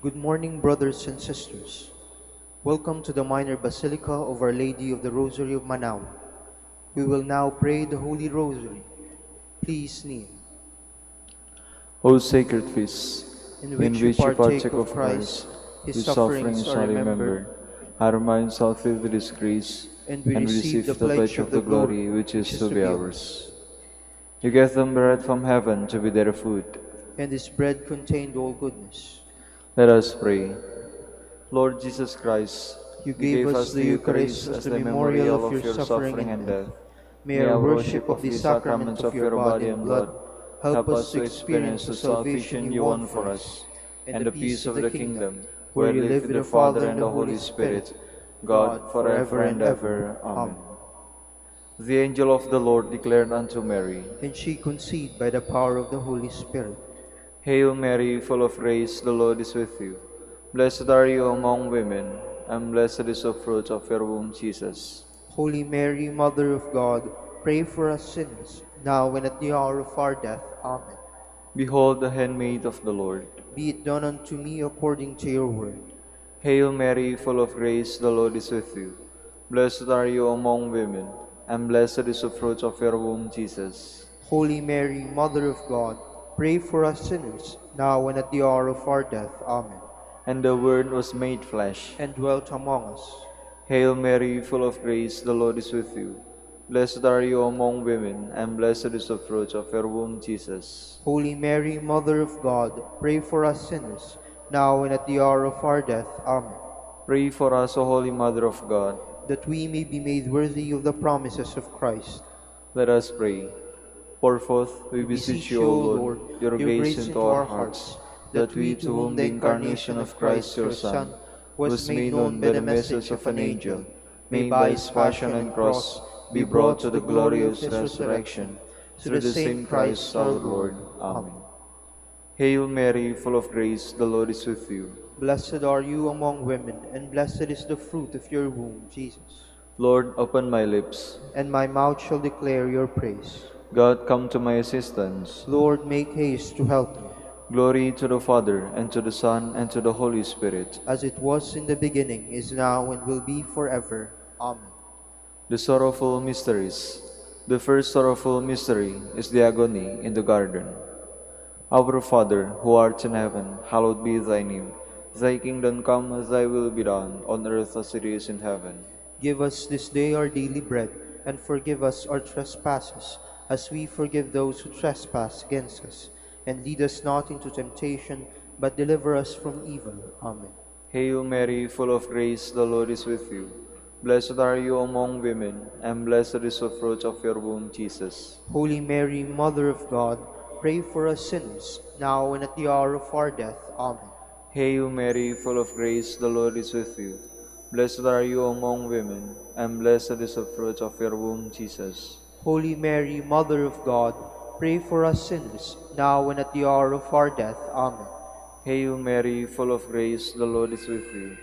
Good morning, brothers and sisters. Welcome to the Minor Basilica of Our Lady of the Rosary of Manau. We will now pray the Holy Rosary. Please kneel, O sacred feast, in in which you which you partake partake of of Christ, Christ, His whose sufferings sufferings are are remembered, remembered, our minds are filled with His grace, and we and we receive the receive the pledge pledge of of the the glory glory which which is is to to be be ours. ours. You gave them bread from heaven to be their food. And this bread contained all goodness. Let us pray. Lord Jesus Christ, You you gave gave us us the the Eucharist Eucharist as as the the memorial memorial of of your your suffering suffering and and death. death. May May our our worship worship of of the these sacrament sacraments of of your your body body and and blood blood help help us us to to experience experience the the salvation salvation you you won won for for us us, and and the the peace peace of of the the kingdom, kingdom, where where you live live with with the the Father Father and and the the Holy Holy Spirit, Spirit, God, God, forever forever and and ever. ever. Amen. Amen. The angel of the Lord declared unto Mary, And she conceived by the power of the Holy Spirit. Hail Mary, full of grace, the Lord is with you. Blessed are you among women, and blessed is the fruit of your womb, Jesus. Holy Mary, Mother of God, pray for us sinners, now and at the hour of our death. Amen. Behold the handmaid of the Lord. Be it done unto me according to your word. Hail Mary, full of grace, the Lord is with you. Blessed are you among women, and blessed is the fruit of your womb, Jesus. Holy Mary, Mother of God, pray for us sinners, now and at the hour of our death. Amen. And the Word was made flesh. And dwelt among us. Hail Mary, full of grace, the Lord is with you. Blessed are you among women, and blessed is the fruit of your womb, Jesus. Holy Mary, Mother of God, pray for us sinners, now and at the hour of our death. Amen. Pray for us, O Holy Mother of God. That we may be made worthy of the promises of Christ. Let us pray. Pour forth, we We beseech beseech you, you, O O Lord, Lord, your your grace grace into into our our hearts, hearts, that that we, we, to to whom whom the the incarnation incarnation of of Christ Christ your your Son Son was made known by by the the message message of of an an angel, angel, may may by by his his passion passion and and cross cross be be brought brought to to the the glory of glorious his resurrection, resurrection, through through the the same same Christ Christ our our Lord. Lord. Amen. Amen. Hail Mary, full of grace, the Lord is with you. Blessed are you among women, and blessed is the fruit of your womb, Jesus. Lord, open my lips. And my mouth shall declare your praise. God, come to my assistance. Lord, make haste to help me, Glory to the Father, and to the Son, and to the Holy Spirit. as it was in the beginning, is now, and will be forever. Amen. The sorrowful mysteries. The first sorrowful mystery is the agony in the garden. Our Father, who art in heaven, hallowed be thy name. Thy kingdom come, thy will be done, on earth as it is in heaven. Give us this day our daily bread, and forgive us our trespasses, as we forgive those who trespass against us. And lead us not into temptation, but deliver us from evil. Amen. Hail Mary, full of grace, the Lord is with you. Blessed are you among women, and blessed is the fruit of your womb, Jesus. Holy Mary, Mother of God, pray for us sinners, now and at the hour of our death. Amen. Hail Mary, full of grace, the Lord is with you. Blessed are you among women, and blessed is the fruit of your womb, Jesus. Holy Mary, Mother of God, pray for us sinners, now and at the hour of our death. Amen. Hail Mary, full of grace, the Lord is with you.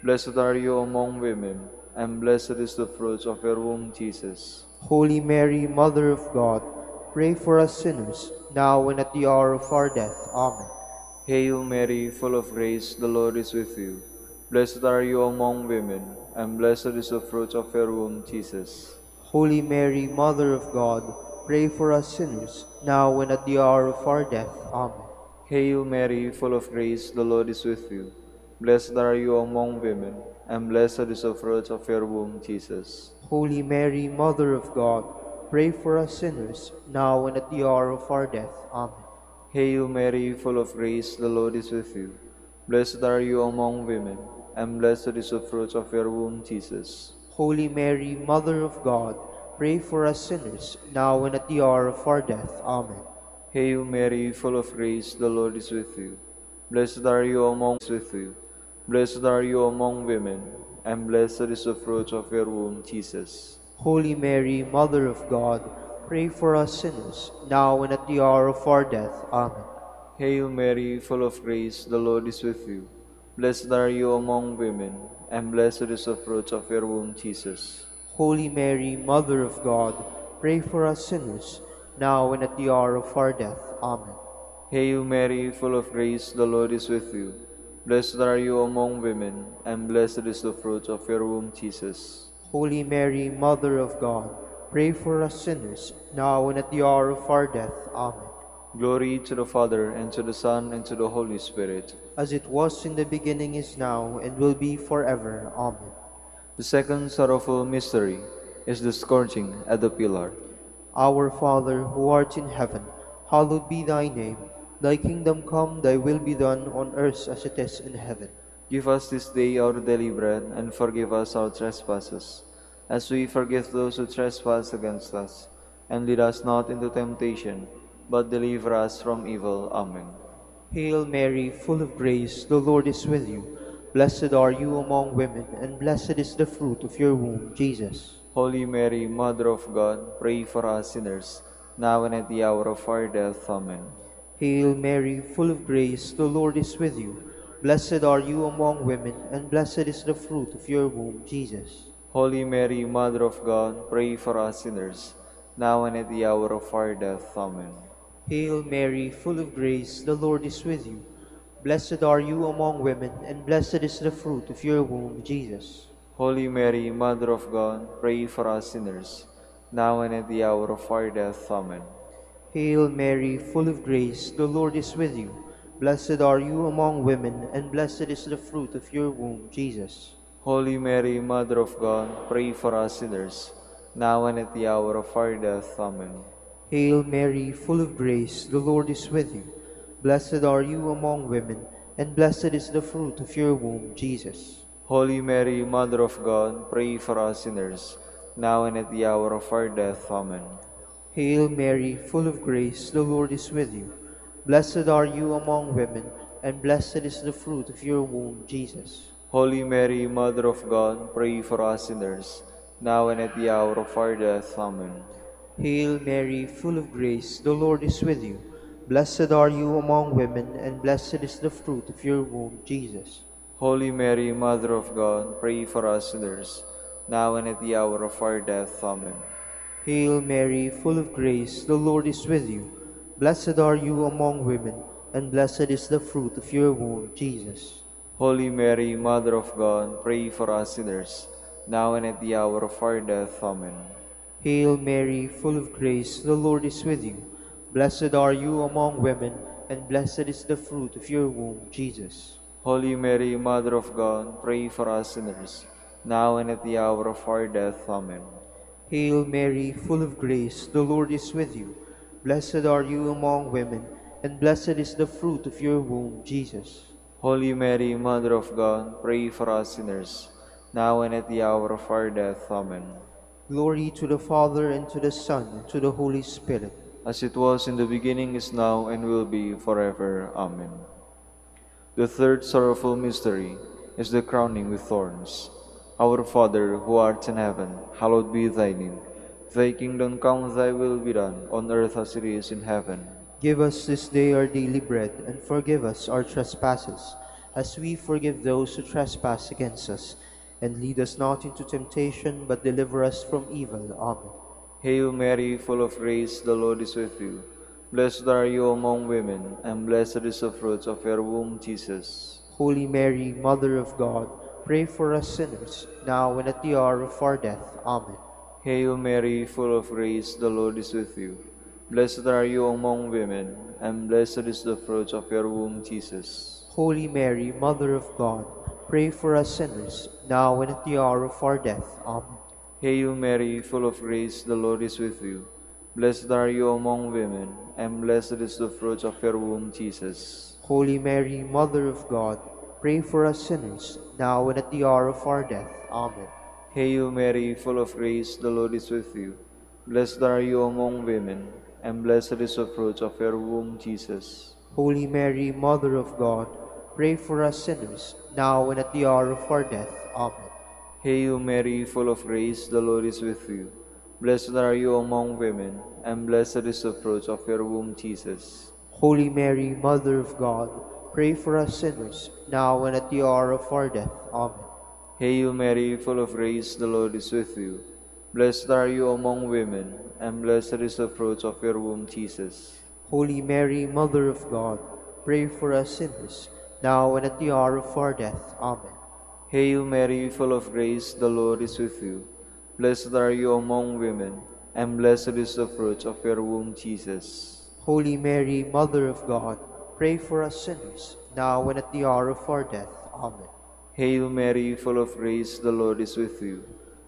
Blessed are you among women, and blessed is the fruit of your womb, Jesus. Holy Mary, Mother of God, pray for us sinners, now and at the hour of our death. Amen. Hail Mary, full of grace, the Lord is with you. Blessed are you among women, and blessed is the fruit of your womb, Jesus. Holy Mary, Mother of God, pray for us sinners, now and at the hour of our death. Amen. Hail Mary, full of grace, the Lord is with you. Blessed are you among women, and blessed is the fruit of your womb, Jesus. Holy Mary, Mother of God, pray for us sinners, now and at the hour of our death. Amen. Hail Mary, full of grace, the Lord is with you. Blessed are you among women, and blessed is the fruit of your womb, Jesus. Holy Mary, Mother of God, pray for us sinners, now and at the hour of our death. Amen. Hail Mary, full of grace, the Lord is with you. Blessed are you among with you. Blessed are you among women, and blessed is the fruit of your womb, Jesus. Holy Mary, Mother of God, pray for us sinners, now and at the hour of our death. Amen. Hail Mary, full of grace, the Lord is with you. Blessed are you among women, and blessed is the fruit of your womb, Jesus. Holy Mary, Mother of God, pray for us sinners, now and at the hour of our death. Amen. Hail Mary, full of grace, the Lord is with you. Blessed are you among women, and blessed is the fruit of your womb, Jesus. Holy Mary, Mother of God, pray for us sinners, now and at the hour of our death. Amen. Glory to the Father, and to the Son, and to the Holy Spirit. As it was in the beginning, is now, and will be forever. Amen. The second sorrowful mystery is the scourging at the pillar. Our Father, who art in heaven, hallowed be thy name. Thy kingdom come, thy will be done on earth as it is in heaven. Give us this day our daily bread, and forgive us our trespasses, as we forgive those who trespass against us. And lead us not into temptation, but deliver us from evil. Amen. Hail Mary, full of grace, the Lord is with you. Blessed are you among women, and blessed is the fruit of your womb, Jesus. Holy Mary, Mother of God, pray for us sinners, now and at the hour of our death. Amen. Hail Mary, full of grace, the Lord is with you. Blessed are you among women, and blessed is the fruit of your womb, Jesus. Holy Mary, Mother of God, pray for us sinners, now and at the hour of our death. Amen. Hail Mary, full of grace, the Lord is with you. Blessed are you among women, and blessed is the fruit of your womb, Jesus. Holy Mary, Mother of God, pray for us sinners, now and at the hour of our death. Amen. Hail Mary, full of grace, the Lord is with you. Blessed are you among women, and blessed is the fruit of your womb, Jesus. Holy Mary, Mother of God, pray for us sinners, now and at the hour of our death. Amen. Hail Mary, full of grace, the Lord is with you. Blessed are you among women, and blessed is the fruit of your womb, Jesus. Holy Mary, Mother of God, pray for us sinners, now and at the hour of our death. Amen. Hail Mary, full of grace, the Lord is with you. Blessed are you among women, and blessed is the fruit of your womb, Jesus. Holy Mary, Mother of God, pray for us sinners, now and at the hour of our death. Amen. Hail Mary, full of grace, the Lord is with you. Blessed are you among women, and blessed is the fruit of your womb, Jesus. Holy Mary, Mother of God, pray for us sinners, now and at the hour of our death. Amen. Hail Mary, full of grace, the Lord is with you. Blessed are you among women, and blessed is the fruit of your womb, Jesus. Holy Mary, Mother of God, pray for us sinners, now and at the hour of our death. Amen. Hail Mary, full of grace, the Lord is with you. Blessed are you among women, and blessed is the fruit of your womb, Jesus. Holy Mary, Mother of God, pray for us sinners, now and at the hour of our death. Amen. Hail Mary, full of grace, the Lord is with you. Blessed are you among women, and blessed is the fruit of your womb, Jesus. Holy Mary, Mother of God, pray for us sinners, now and at the hour of our death. Amen. Glory to the Father, and to the Son, and to the Holy Spirit. As it was in the beginning, is now, and will be forever. Amen. The third sorrowful mystery is the crowning with thorns. Our Father, who art in heaven, hallowed be thy name. Thy kingdom come, thy will be done, on earth as it is in heaven. Give us this day our daily bread, and forgive us our trespasses, as we forgive those who trespass against us. And lead us not into temptation, but deliver us from evil. Amen. Hail Mary, full of grace, the Lord is with you. Blessed are you among women, and blessed is the fruit of your womb, Jesus. Holy Mary, Mother of God, pray for us sinners, now and at the hour of our death. Amen. Hail Mary, full of grace, the Lord is with you. Blessed are you among women, and blessed is the fruit of your womb, Jesus. Holy Mary, Mother of God, pray for us sinners, now and at the hour of our death. Amen. Hail Mary, full of grace, the Lord is with you. Blessed are you among women, and blessed is the fruit of your womb, Jesus. Holy Mary, Mother of God, pray for us sinners, now and at the hour of our death. Amen. Hail Mary, full of grace, the Lord is with you. Blessed are you among women, and blessed is the fruit of your womb, Jesus. Holy Mary, Mother of God, pray for us sinners, now and at the hour of our death. Amen. Hail Mary, full of grace, the Lord is with you. Blessed are you among women, and blessed is the fruit of your womb, Jesus. Holy Mary, Mother of God, pray for us sinners, now and at the hour of our death. Amen. Hail Mary, full of grace, the Lord is with you. Blessed are you among women, and blessed is the fruit of your womb, Jesus. Holy Mary, Mother of God, pray for us sinners, now and at the hour of our death. Amen. Hail Mary, full of grace, the Lord is with you. Blessed are you among women, and blessed is the fruit of your womb, Jesus. Holy Mary, Mother of God, pray for us sinners, now and at the hour of our death. Amen. Hail Mary, full of grace, the Lord is with you.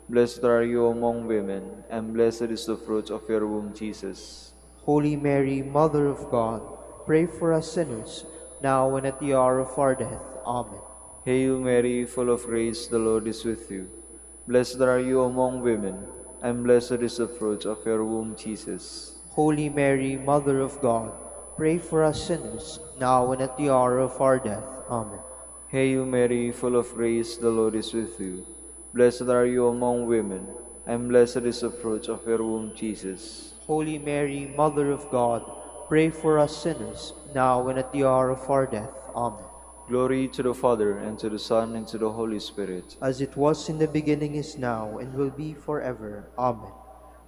Blessed are you among women, and blessed is the fruit of your womb, Jesus. Holy Mary, Mother of God, pray for us sinners, now and at the hour of our death. Amen. Hail Mary, full of grace, the Lord is with you. Blessed are you among women, and blessed is the fruit of your womb, Jesus. Holy Mary, Mother of God, pray for us sinners, now and at the hour of our death. Amen. Hail Mary, full of grace, the Lord is with you. Blessed are you among women, and blessed is the fruit of your womb, Jesus. Holy Mary, Mother of God, pray for us sinners, now and at the hour of our death. Amen. Glory to the Father, and to the Son, and to the Holy Spirit. As it was in the beginning, is now, and will be forever. Amen.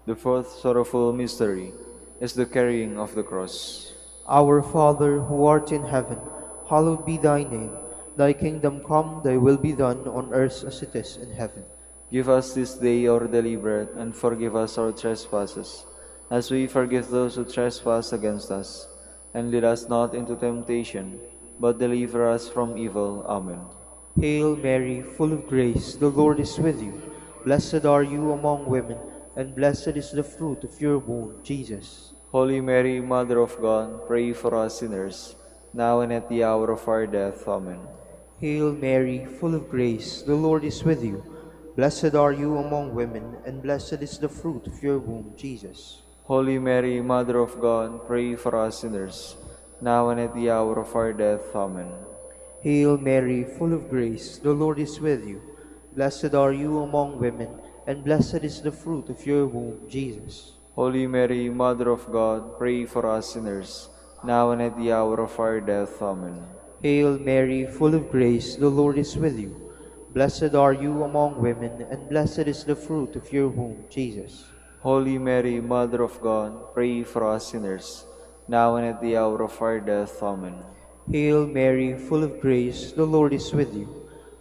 The fourth sorrowful mystery is the carrying of the cross. Our Father, who art in heaven, hallowed be thy name. Thy kingdom come, thy will be done on earth as it is in heaven. Give us this day our daily bread, and forgive us our trespasses, as we forgive those who trespass against us. And lead us not into temptation, but deliver us from evil. Amen. Hail Mary, full of grace, the Lord is with you. Blessed are you among women, and blessed is the fruit of your womb, Jesus. Holy Mary, Mother of God, pray for us sinners, now and at the hour of our death. Amen. Hail Mary, full of grace, the Lord is with you. Blessed are you among women, and blessed is the fruit of your womb, Jesus. Holy Mary, Mother of God, pray for us sinners, now and at the hour of our death. Amen. Hail Mary, full of grace, the Lord is with you. Blessed are you among women, and blessed is the fruit of your womb, Jesus. Holy Mary, Mother of God, pray for us sinners, now and at the hour of our death. Amen. Hail Mary, full of grace, the Lord is with you. Blessed are you among women, and blessed is the fruit of your womb, Jesus. Holy Mary, Mother of God, pray for us sinners, now and at the hour of our death. Amen. Hail Mary, full of grace, the Lord is with you.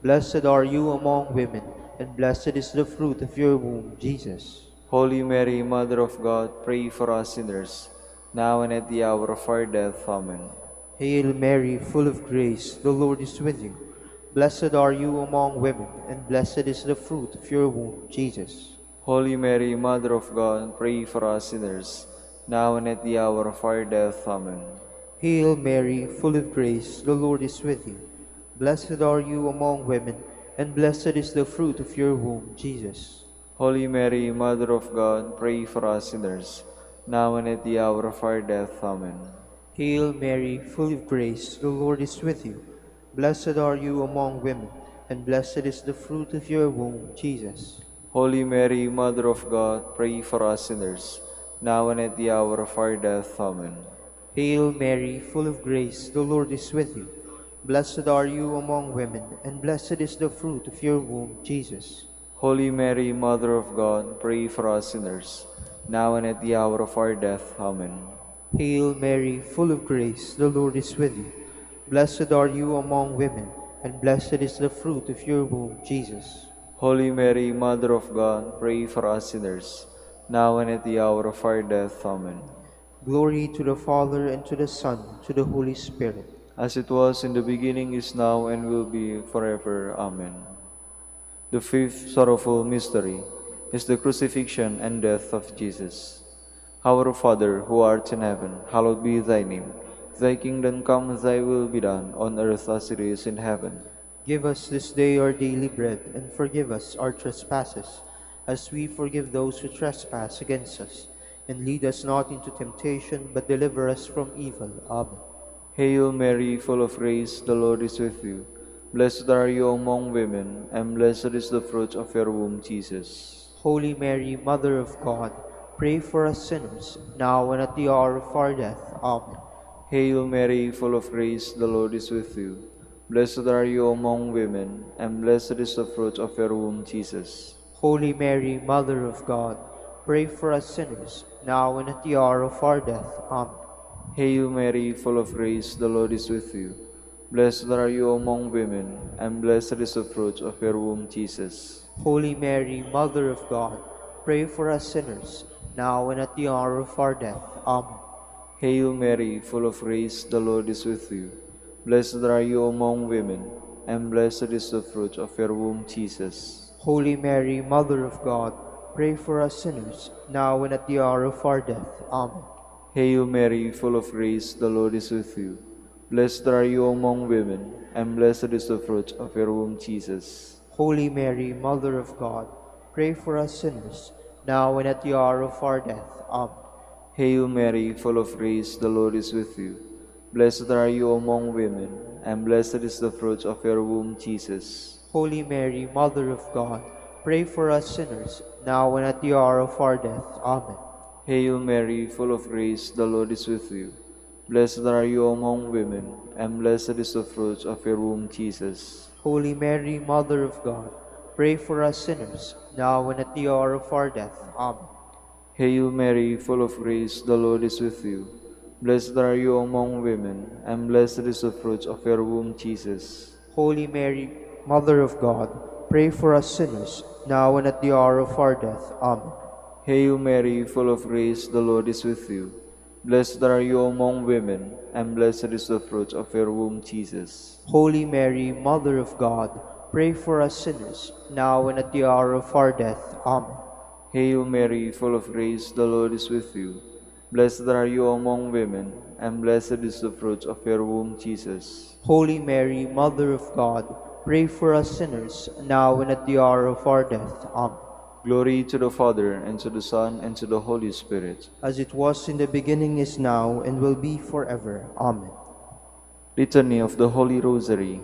Blessed are you among women, and blessed is the fruit of your womb, Jesus. Holy Mary, Mother of God, pray for us sinners, now and at the hour of our death. Amen. Hail Mary, full of grace, the Lord is with you. Blessed are you among women, and blessed is the fruit of your womb, Jesus. Holy Mary, Mother of God, pray for us sinners, now and at the hour of our death. Amen. Hail Mary, full of grace, the Lord is with you. Blessed are you among women, and blessed is the fruit of your womb, Jesus. Holy Mary, Mother of God, pray for us sinners, now and at the hour of our death. Amen. Hail Mary, full of grace, the Lord is with you. Blessed are you among women, and blessed is the fruit of your womb, Jesus. Holy Mary, Mother of God, pray for us sinners, now and at the hour of our death. Amen. Hail Mary, full of grace, the Lord is with you. Blessed are you among women, and blessed is the fruit of your womb, Jesus. Holy Mary, Mother of God, pray for us sinners, now and at the hour of our death. Amen. Hail Mary, full of grace, the Lord is with you. Blessed are you among women, and blessed is the fruit of your womb, Jesus. Holy Mary, Mother of God, pray for us sinners, now and at the hour of our death. Amen. Glory to the Father, and to the Son, to the Holy Spirit. As it was in the beginning, is now, and will be forever. Amen. The fifth sorrowful mystery is the crucifixion and death of Jesus. Our Father, who art in heaven, hallowed be thy name. Thy kingdom come, thy will be done, on earth as it is in heaven. Give us this day our daily bread, and forgive us our trespasses, as we forgive those who trespass against us. And lead us not into temptation, but deliver us from evil. Amen. Hail Mary, full of grace, the Lord is with you. Blessed are you among women, and blessed is the fruit of your womb, Jesus. Holy Mary, Mother of God, pray for us sinners, now and at the hour of our death. Amen. Hail Mary, full of grace, the Lord is with you. Blessed are you among women, and blessed is the fruit of your womb, Jesus. Holy Mary, Mother of God, pray for us sinners, now and at the hour of our death. Amen. Hail Mary, full of grace, the Lord is with you. Blessed are you among women, and blessed is the fruit of your womb, Jesus. Holy Mary, Mother of God, pray for us sinners, now and at the hour of our death. Amen. Hail Mary, full of grace, the Lord is with you. Blessed are you among women, and blessed is the fruit of your womb, Jesus. Holy Mary, Mother of God, pray for us sinners, now and at the hour of our death. Amen. Hail Mary, full of grace, the Lord is with you. Blessed are you among women, and blessed is the fruit of your womb, Jesus. Holy Mary, Mother of God, pray for us sinners, now and at the hour of our death. Amen. Hail Mary, full of grace, the Lord is with you. Blessed are you among women, and blessed is the fruit of your womb, Jesus. Holy Mary, Mother of God, pray for us sinners, now and at the hour of our death. Amen. Hail Mary, full of grace, the Lord is with you. Blessed are you among women, and blessed is the fruit of your womb, Jesus. Holy Mary, Mother of God, pray for us sinners, now and at the hour of our death. Amen. Hail Mary, full of grace, the Lord is with you. Blessed are you among women, and blessed is the fruit of your womb, Jesus. Holy Mary, Mother of God, pray for us sinners, now and at the hour of our death. Amen. Hail Mary, full of grace, the Lord is with you. Blessed are you among women, and blessed is the fruit of your womb, Jesus. Holy Mary, Mother of God, pray for us sinners, now and at the hour of our death. Amen. Hail Mary, full of grace, the Lord is with you. Blessed are you among women, and blessed is the fruit of your womb, Jesus. Holy Mary, Mother of God, pray for us sinners, now and at the hour of our death. Amen. Glory to the Father, and to the Son, and to the Holy Spirit. As it was in the beginning, is now, and will be forever. Amen. Litany of the Holy Rosary.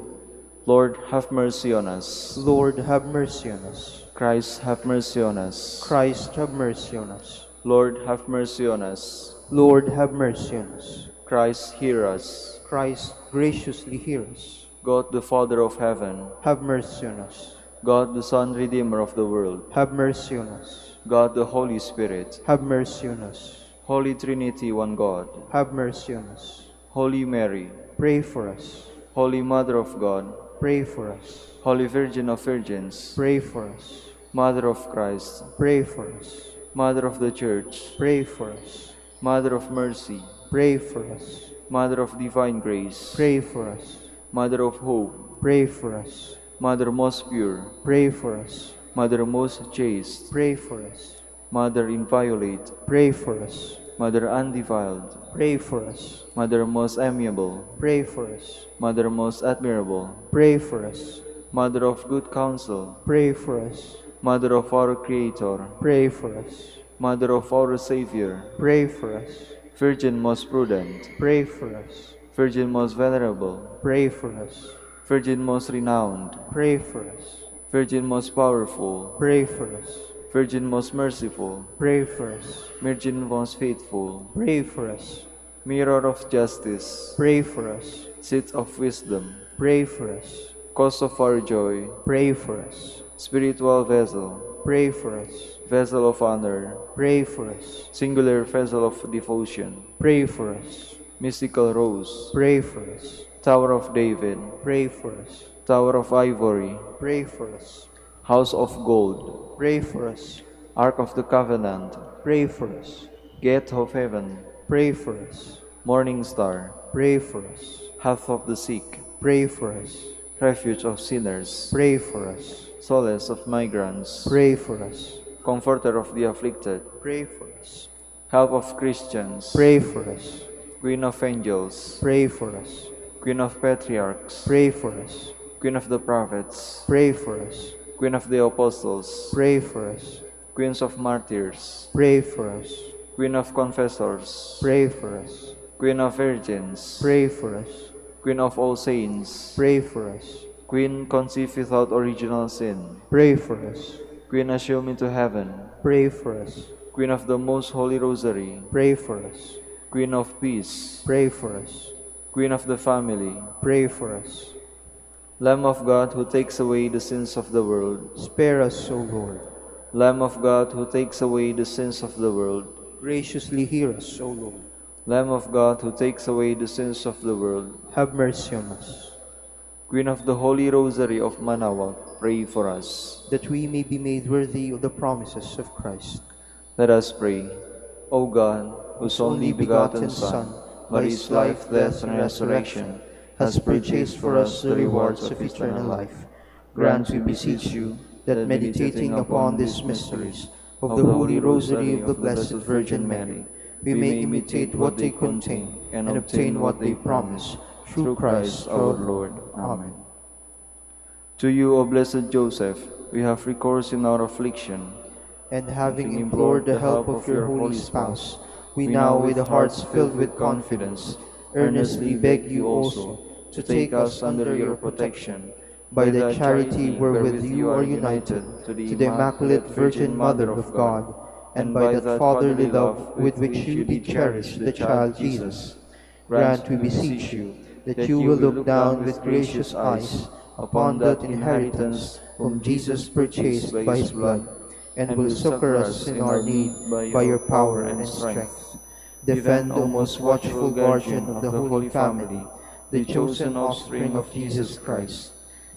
Lord, have mercy on us. Lord, have mercy on us. Christ, have mercy on us. Christ, have mercy on us. Lord, have mercy on us. Lord, have mercy on us. Christ, hear us. Christ, graciously hear us. God, the Father of heaven, Have mercy on us. God, the Son, Redeemer of the world, Have mercy on us. God, the Holy Spirit, Have mercy on us. Holy Trinity, one God, Have mercy on us. Holy Mary, Pray for us. Holy Mother of God, Pray for us. Holy Virgin of Virgins, Pray for us. Mother of Christ, Pray for us. Mother of the Church, Pray for us. Mother of Mercy, Pray for us. Mother of Divine Grace, Pray for us. Mother of Hope, Pray for us. Mother most pure, Pray for us. Mother most chaste, Pray for us. Mother inviolate, Pray for us. Mother undefiled, Pray for us. Mother most amiable, Pray for us. Mother most admirable, Pray for us. Mother of good counsel, Pray for us. Mother of our Creator, Pray for us. Mother of our Savior, Pray for us. Virgin most prudent, Pray for us. Virgin most venerable, Pray for us. Virgin most renowned, Pray for us. Virgin most powerful, Pray for us. Virgin most merciful, Pray for us. Virgin most faithful, Pray for us. Mirror of justice, Pray for us. Seat of wisdom, Pray for us. Cause of our joy, Pray for us. Spiritual vessel, Pray for us. Vessel of honor, Pray for us. Singular vessel of devotion, Pray for us. Mystical rose, Pray for us. Tower of David, Pray for us. Tower of ivory, Pray for us. House of gold, Pray for us. Ark of the covenant, Pray for us. Gate of heaven, Pray for us. Morning star, Pray for us. Health of the sick, Pray for us. Refuge of sinners, Pray for us. Solace of migrants, Pray for us. Comforter of the afflicted, Pray for us. Help of Christians, Pray for us. Queen of angels, Pray for us. Queen of patriarchs, Pray for us. Queen of the prophets, Pray for us. Queen of the apostles, Pray for us. Queens of martyrs, Pray for us. Queen of confessors, Pray for us. Queen of virgins, Pray for us. Queen of all saints, Pray for us. Queen conceived without original sin, Pray for us. Queen assumed into heaven, Pray for us. Queen of the most holy rosary, Pray for us. Queen of peace, Pray for us. Queen of the family, Pray for us. Lamb of God who takes away the sins of the world, Spare us, O Lord. Lamb of God who takes away the sins of the world, Graciously hear us, O Lord. Lamb of God who takes away the sins of the world, Have mercy on us. Queen of the Holy Rosary of Manaoag, pray for us. that we may be made worthy of the promises of Christ. Let us pray. O God, whose only begotten Son, by his life, death, and resurrection, has purchased for us the rewards of eternal life, grant, we beseech you, that meditating upon these mysteries of the Holy Rosary of the Blessed Virgin Mary, we may imitate what they contain and obtain what they promise, through Christ our Lord. Amen. To you, O blessed Joseph, we have recourse in our affliction. And having implored the help of your holy spouse, we now, with hearts filled with confidence, earnestly beg you also to take us under your protection, by the charity wherewith you are united to the Immaculate Virgin Mother of God, and by that fatherly love with which you did cherish the child Jesus. Grant, we beseech you, that you will look down with gracious eyes upon that inheritance whom Jesus purchased by his blood, and will succor us in our need by your power and strength. Defend, O most watchful guardian of the Holy Family, the chosen offspring of Jesus Christ.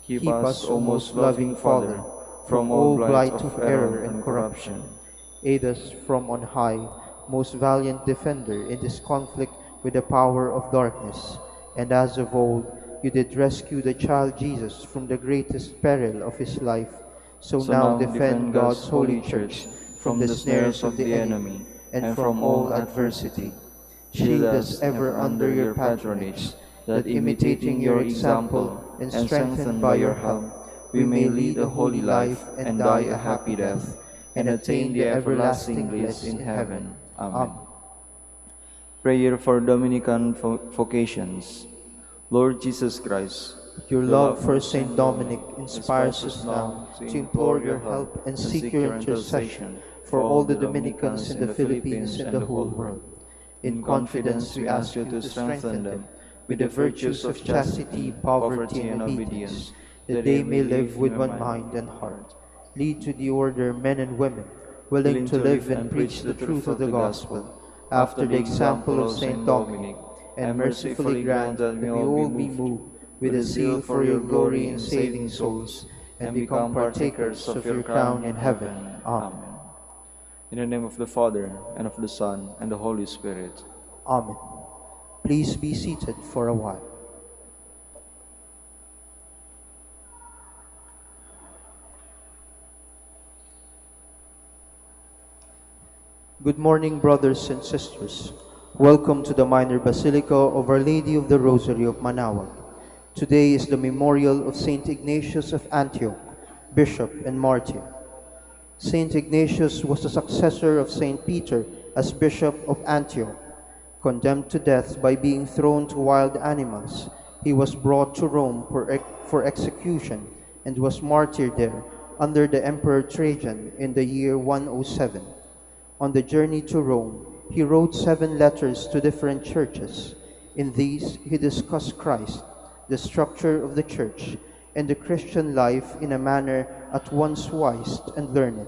Keep us, O most loving Father, from all blight of error and corruption. Aid us from on high, most valiant defender in this conflict with the power of darkness. And as of old, you did rescue the child Jesus from the greatest peril of his life, so now defend God's holy Church from the snares of the enemy and from all adversity. Shield us ever under your patronage, that imitating your example and strengthened by your help, we may lead a holy life and die a happy death, and attain the everlasting bliss in heaven. Amen. Prayer for Dominican vocations. Lord Jesus Christ, your love for Saint Dominic inspires us now to implore your help and seek your intercession for all the Dominicans in the Philippines and the whole world. In confidence, we ask you to strengthen them with the virtues of chastity, poverty, and obedience, that they may live with one mind and heart. Lead to the order men and women, willing to live and preach the truth of the gospel, after the example of Saint Dominic, and mercifully grant that we all be moved with a zeal for your glory in saving souls, and become partakers of your crown in heaven. Amen. In the name of the Father, and of the Son, and the Holy Spirit. Amen. Please be seated for a while. Good morning, brothers and sisters. Welcome to the Minor Basilica of Our Lady of the Rosary of Manaoag. Today is the memorial of Saint Ignatius of Antioch, Bishop and Martyr. Saint Ignatius was the successor of Saint Peter as Bishop of Antioch. Condemned to death by being thrown to wild animals, he was brought to Rome for execution and was martyred there under the Emperor Trajan in the year 107. On the journey to Rome, he wrote 7 letters to different churches. In these, he discussed Christ, the structure of the church, and the Christian life in a manner at once wise and learned.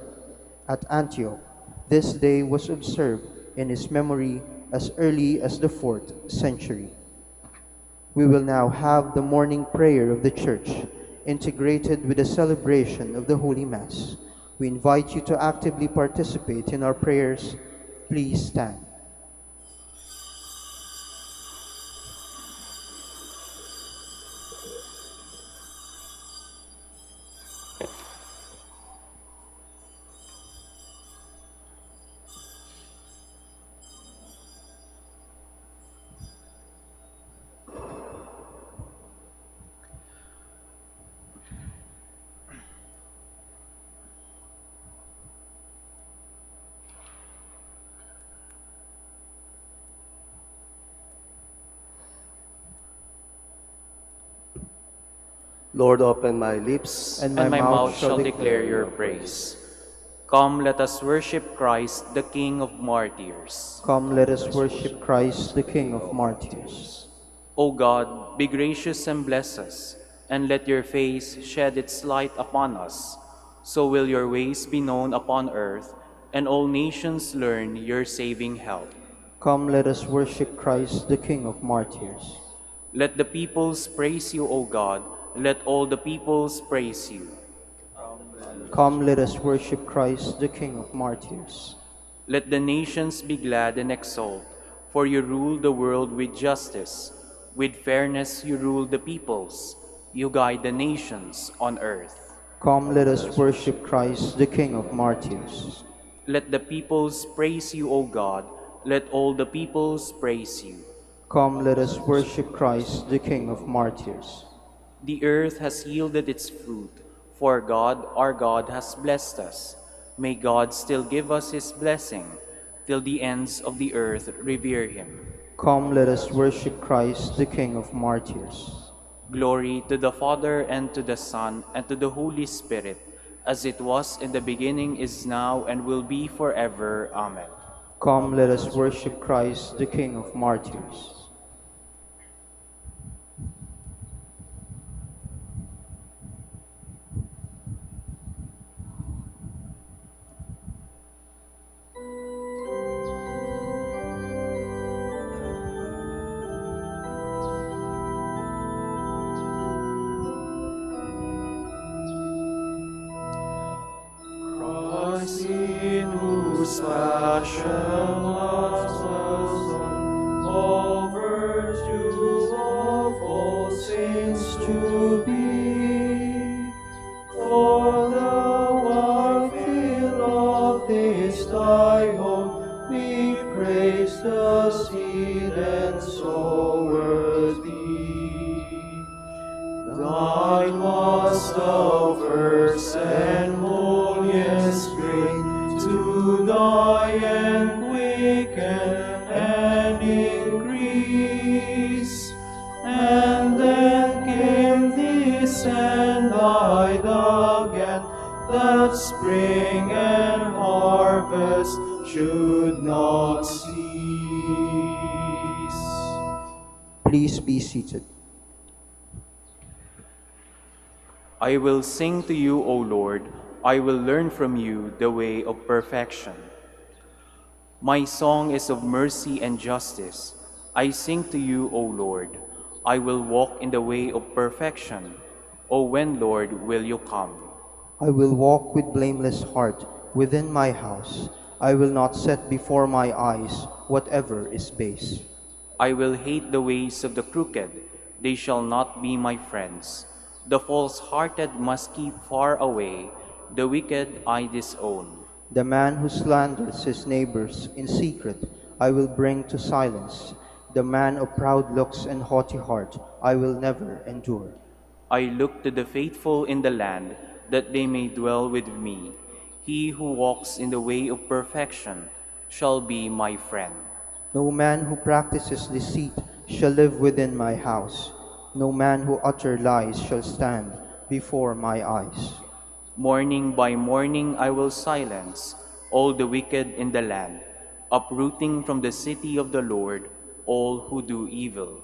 At Antioch, this day was observed in his memory as early as the 4th century. We will now have the morning prayer of the Church, integrated with the celebration of the Holy Mass. We invite you to actively participate in our prayers. Please stand. Lord, open my lips, And and my mouth shall declare your praise. Come, let us worship Christ, the King of martyrs. Come, let us worship Christ, the King of martyrs. O God, be gracious and bless us, and let your face shed its light upon us. So will your ways be known upon earth, and all nations learn your saving help. Come, let us worship Christ, the King of martyrs. Let the peoples praise you, O God. let all the peoples praise you. Come, let us worship Christ, the King of martyrs. Let the nations be glad and exult, for you rule the world with justice. With fairness you rule the peoples. You guide the nations on earth. Come, let us worship Christ, the King of martyrs. Let the peoples praise you, O God. Let all the peoples praise you. Come, let us worship Christ, the King of martyrs. The earth has yielded its fruit, for God, our God, has blessed us. May God still give us his blessing, till the ends of the earth revere him. Come, let us worship Christ, the King of martyrs. Glory to the Father, and to the Son, and to the Holy Spirit, as it was in the beginning, is now, and will be forever. Amen. Come, let us worship Christ, the King of martyrs. Christ, in whose passion was all virtues of all saints to be. For thou art filled of this thy own, we praise the seed and sower thee. Thine was the first and holiest grain to die and quicken and increase. And then came this and died again, that spring and harvest should not cease. Please be seated. I will sing to you, O Lord. I will learn from you the way of perfection. My song is of mercy and justice. I sing to you, O Lord. I will walk in the way of perfection. O when, Lord, will you come? I will walk with blameless heart within my house. I will not set before my eyes whatever is base. I will hate the ways of the crooked. They shall not be my friends. The false-hearted must keep far away. The wicked I disown. The man who slanders his neighbors in secret, I will bring to silence. The man of proud looks and haughty heart, I will never endure. I look to the faithful in the land, that they may dwell with me. He who walks in the way of perfection shall be my friend. No man who practices deceit shall live within my house. No man who utters lies shall stand before my eyes. Morning by morning I will silence all the wicked in the land, uprooting from the city of the Lord all who do evil.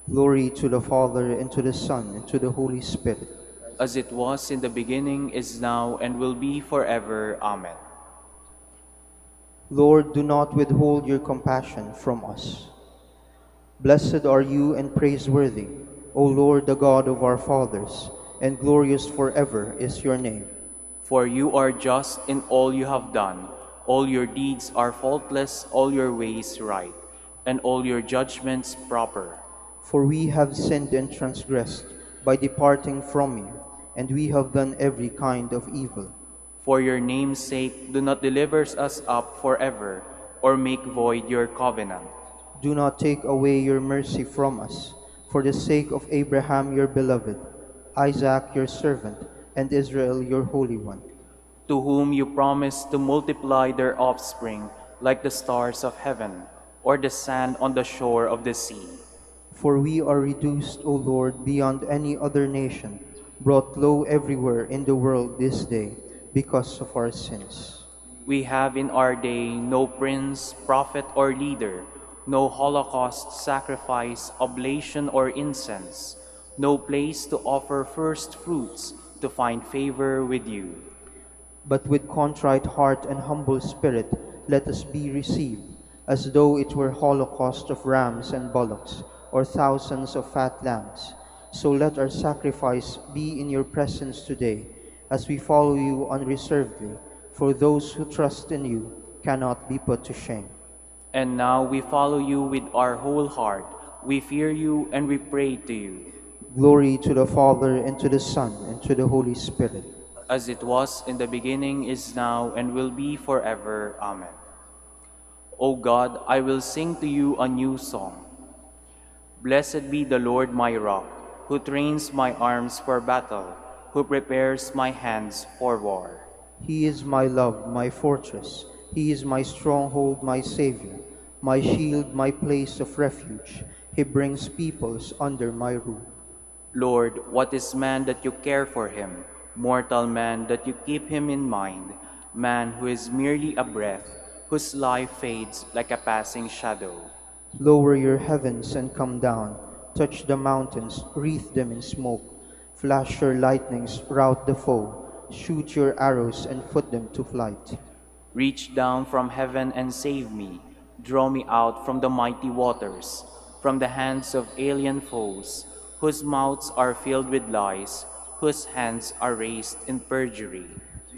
Glory to the Father, and to the Son, and to the Holy Spirit. As it was in the beginning, is now, and will be forever. Amen. Lord, do not withhold your compassion from us. Blessed are you and praiseworthy, O Lord, the God of our fathers, and glorious forever is your name. For you are just in all you have done. All your deeds are faultless, all your ways right, and all your judgments proper. For we have sinned and transgressed by departing from you, and we have done every kind of evil. For your name's sake, do not deliver us up forever, or make void your covenant. Do not take away your mercy from us, for the sake of Abraham your beloved, Isaac your servant, and Israel your Holy One, to whom you promised to multiply their offspring like the stars of heaven, or the sand on the shore of the sea. For we are reduced, O Lord, beyond any other nation, brought low everywhere in the world this day, because of our sins. We have in our day no prince, prophet, or leader, no holocaust, sacrifice, oblation, or incense, no place to offer first fruits to find favor with you. But with contrite heart and humble spirit, let us be received, as though it were holocaust of rams and bullocks, or thousands of fat lambs, So let our sacrifice be in your presence today, as we follow you unreservedly, for those who trust in you cannot be put to shame. And now we follow you with our whole heart. We fear you and we pray to you. Glory to the Father, and to the Son, and to the Holy Spirit. As it was in the beginning, is now, and will be forever. Amen. O God, I will sing to you a new song. Blessed be the Lord my rock, who trains my arms for battle, who prepares my hands for war. He is my love, my fortress. He is my stronghold, my Savior, my shield, my place of refuge. He brings peoples under my rule. Lord, what is man that you care for him? Mortal man that you keep him in mind? Man who is merely a breath, whose life fades like a passing shadow. Lower your heavens and come down. Touch the mountains, wreath them in smoke. Flash your lightnings, rout the foe. Shoot your arrows and put them to flight. Reach down from heaven and save me. Draw me out from the mighty waters, from the hands of alien foes, whose mouths are filled with lies, whose hands are raised in perjury.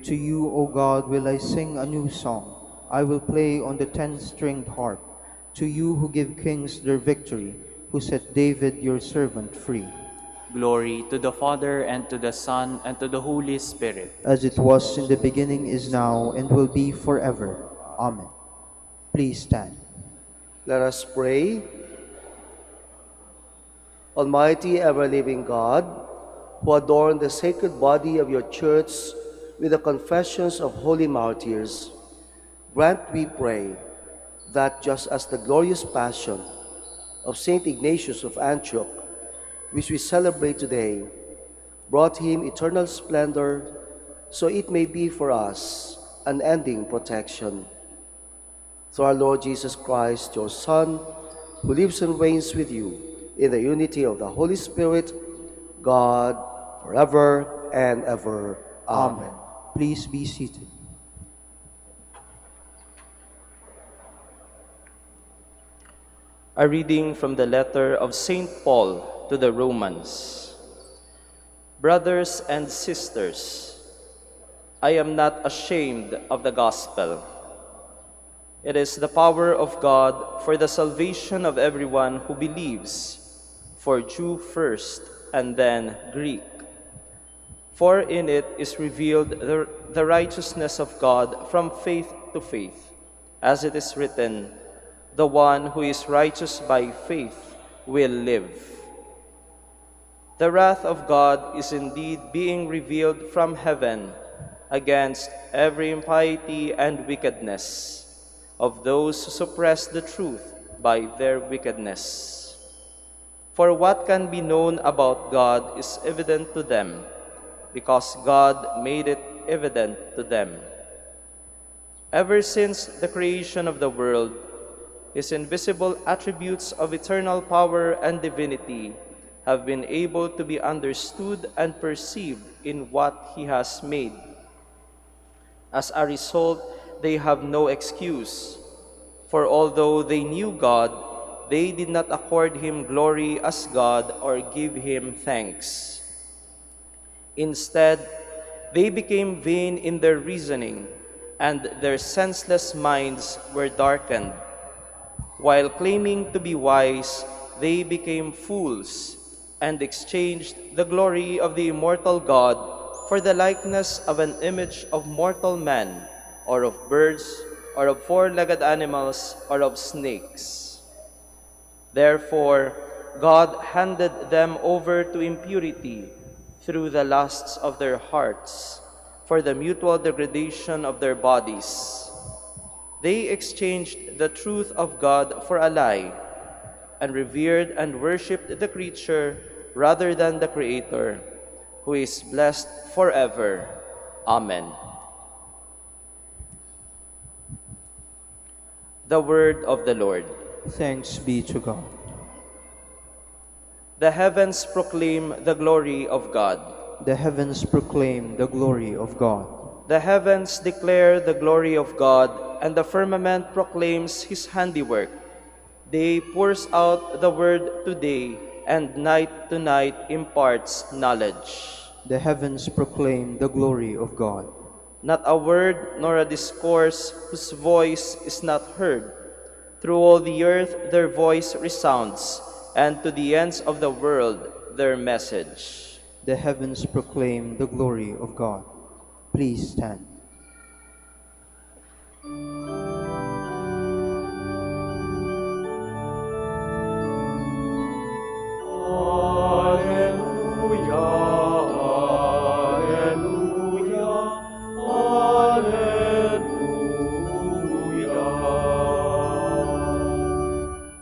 To you, O God, will I sing a new song. I will play on the 10-stringed harp. To you who give kings their victory, who set David your servant free. Glory to the Father, and to the Son, and to the Holy Spirit. As it was in the beginning, is now, and will be forever. Amen. Please stand. Let us pray. Almighty, ever-living God, who adorn the sacred body of your church with the confessions of holy martyrs, grant, we pray, that just as the glorious passion of Saint Ignatius of Antioch, which we celebrate today, brought him eternal splendor, so it may be for us unending protection. Through our Lord Jesus Christ, your Son, who lives and reigns with you in the unity of the Holy Spirit, God, forever and ever. Amen. Please be seated. A reading from the letter of St. Paul to the Romans. Brothers and sisters, I am not ashamed of the gospel. It is the power of God for the salvation of everyone who believes, for Jew first and then Greek. For in it is revealed the righteousness of God from faith to faith, as it is written, "The one who is righteous by faith will live." The wrath of God is indeed being revealed from heaven against every impiety and wickedness of those who suppress the truth by their wickedness. For what can be known about God is evident to them, because God made it evident to them. Ever since the creation of the world, His invisible attributes of eternal power and divinity have been able to be understood and perceived in what He has made. As a result, they have no excuse, for although they knew God, they did not accord Him glory as God or give Him thanks. Instead, they became vain in their reasoning, and their senseless minds were darkened. While claiming to be wise, they became fools and exchanged the glory of the immortal God for the likeness of an image of mortal man, or of birds, or of four-legged animals, or of snakes. Therefore, God handed them over to impurity through the lusts of their hearts, for the mutual degradation of their bodies. They exchanged the truth of God for a lie, and revered and worshipped the creature rather than the Creator, who is blessed forever. Amen. The word of the Lord. Thanks be to God. The heavens proclaim the glory of God. The heavens proclaim the glory of God. The heavens declare the glory of God, and the firmament proclaims His handiwork. Day pours out the word today, and night to night imparts knowledge. The heavens proclaim the glory of God. Not a word nor a discourse whose voice is not heard. Through all the earth their voice resounds, and to the ends of the world their message. The heavens proclaim the glory of God. Please stand.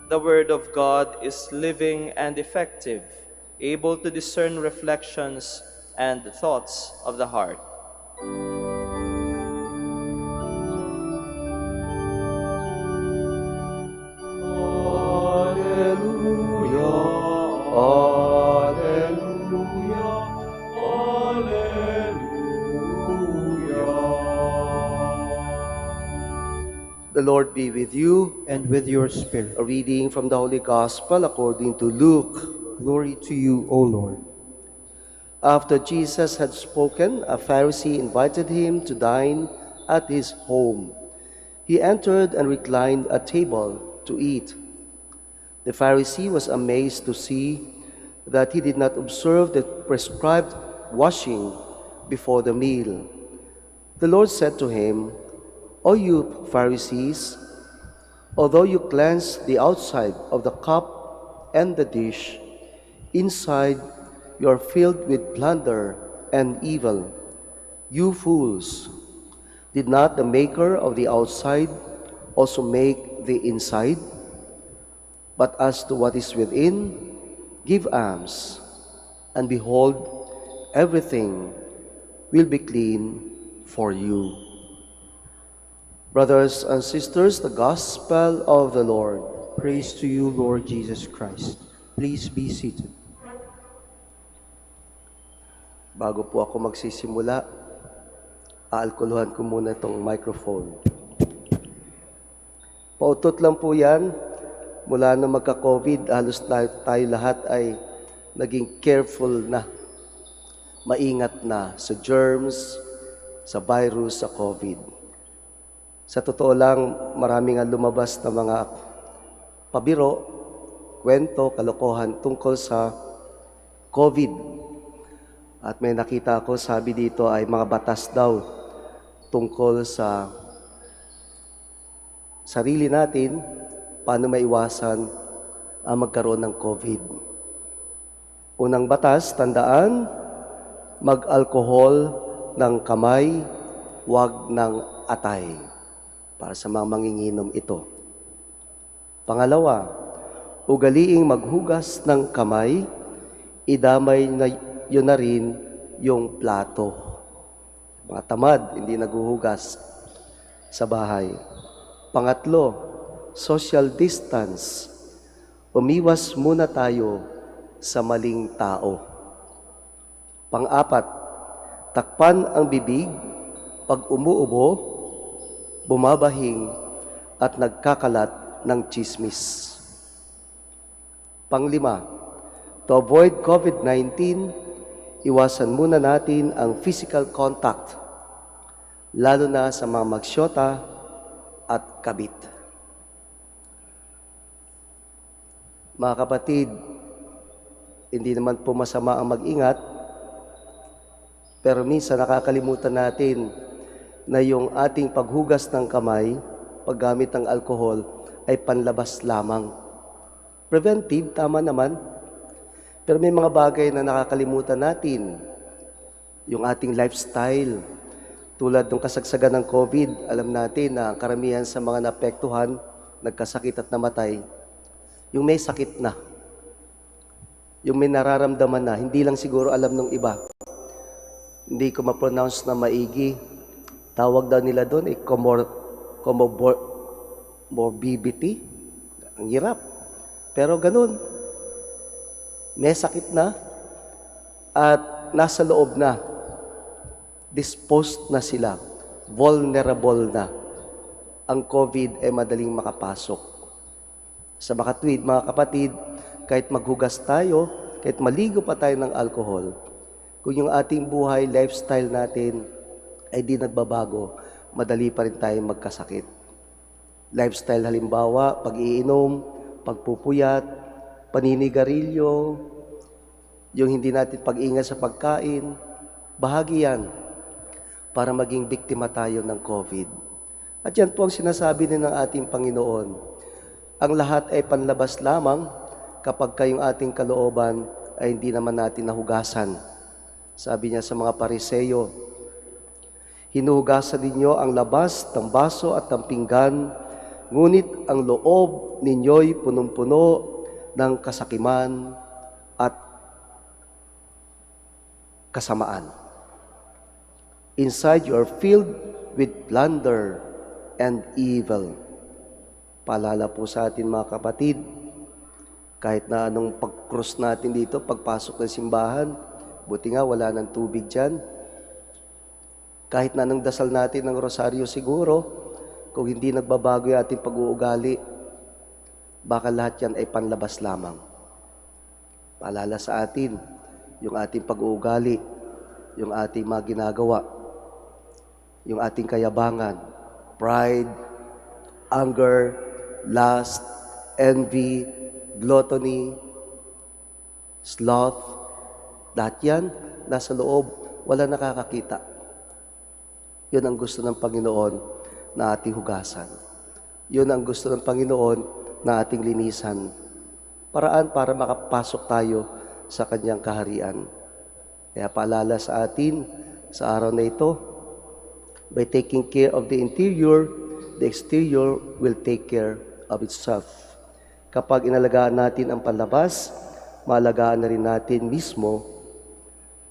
The Word of God is living and effective, able to discern reflections and thoughts of the heart. The Lord be with you. And with your spirit. A reading from the Holy Gospel according to Luke. Glory to you, O Lord. After Jesus had spoken, a Pharisee invited him to dine at his home. He entered and reclined at table to eat. The Pharisee was amazed to see that he did not observe the prescribed washing before the meal. The Lord said to him, "O you Pharisees, although you cleanse the outside of the cup and the dish, inside you are filled with plunder and evil. You fools, did not the maker of the outside also make the inside? But as to what is within, give alms, and behold, everything will be clean for you." Brothers and sisters, the Gospel of the Lord. Praise to you, Lord Jesus Christ. Please be seated. Bago po ako magsisimula, aalkuluhan ko muna itong microphone. Pautot lang po yan. Mula na magka-COVID, halos tayo lahat ay naging careful na. Maingat na sa germs, sa virus, sa COVID. Sa totoo lang, maraming nga lumabas na mga pabiro, kwento, kalokohan tungkol sa COVID. At may nakita ako, sabi dito ay mga batas daw tungkol sa sarili natin, paano maiwasan ang magkaroon ng COVID. Unang batas, tandaan, mag-alkohol ng kamay, wag ng atay. Para sa mga manginginom ito. Pangalawa, ugaliing maghugas ng kamay, idamay na yun na rin yung plato. Mga tamad, hindi naghuhugas sa bahay. Pangatlo, social distance. Umiwas muna tayo sa maling tao. Pang-apat, takpan ang bibig pag umuubo, bumabahing at nagkakalat ng tsismis. Panglima, to avoid COVID-19, iwasan muna natin ang physical contact, lalo na sa mga magsyota at kabit. Mga kapatid, hindi naman po masama ang mag-ingat, pero minsan nakakalimutan natin na yung ating paghugas ng kamay, paggamit ng alkohol, ay panlabas lamang. Preventive, tama naman. Pero may mga bagay na nakakalimutan natin. Yung ating lifestyle. Tulad ng kasagsagan ng COVID, alam natin na karamihan sa mga naapektuhan, nagkasakit at namatay, yung may sakit na. Yung may nararamdaman na, hindi lang siguro alam ng iba. Hindi ko ma-pronounce na maigi. Tawag daw nila doon ay comorbidity. Ang hirap. Pero ganun. May sakit na at nasa loob na. Disposed na sila. Vulnerable na. Ang COVID ay madaling makapasok. Sa makatwid, mga kapatid, kahit maghugas tayo, kahit maligo pa tayo ng alcohol, kung yung ating buhay, lifestyle natin ay di nagbabago, madali pa rin tayong magkasakit. Lifestyle halimbawa, pag-iinom, pagpupuyat, paninigarilyo, yung hindi natin pag-ingat sa pagkain, bahagi yan para maging biktima tayo ng COVID. At yan po ang sinasabi din ng ating Panginoon. Ang lahat ay panlabas lamang kapag kayong ating kalooban ay hindi naman natin nahugasan. Sabi niya sa mga Pariseyo, hinuhugasan ninyo ang labas ng baso at ng pinggan, ngunit ang loob ninyo'y punong-puno ng kasakiman at kasamaan. Inside you are filled with plunder and evil. Paalala po sa atin mga kapatid, kahit na anong pag-cross natin dito, pagpasok ng simbahan, buti nga wala ng tubig dyan. Kahit na anong dasal natin ng rosaryo siguro, kung hindi nagbabago yung ating pag-uugali, baka lahat yan ay panlabas lamang. Paalala sa atin, yung ating pag-uugali, yung ating mga ginagawa, yung ating kayabangan, pride, anger, lust, envy, gluttony, sloth, lahat yan nasa loob, wala nakakakita. Yun ang gusto ng Panginoon na ating hugasan. Yun ang gusto ng Panginoon na ating linisan. Paraan para makapasok tayo sa Kanyang kaharian. Kaya paalala sa atin sa araw na ito, by taking care of the interior, the exterior will take care of itself. Kapag inalagaan natin ang panlabas, maalagaan na rin natin mismo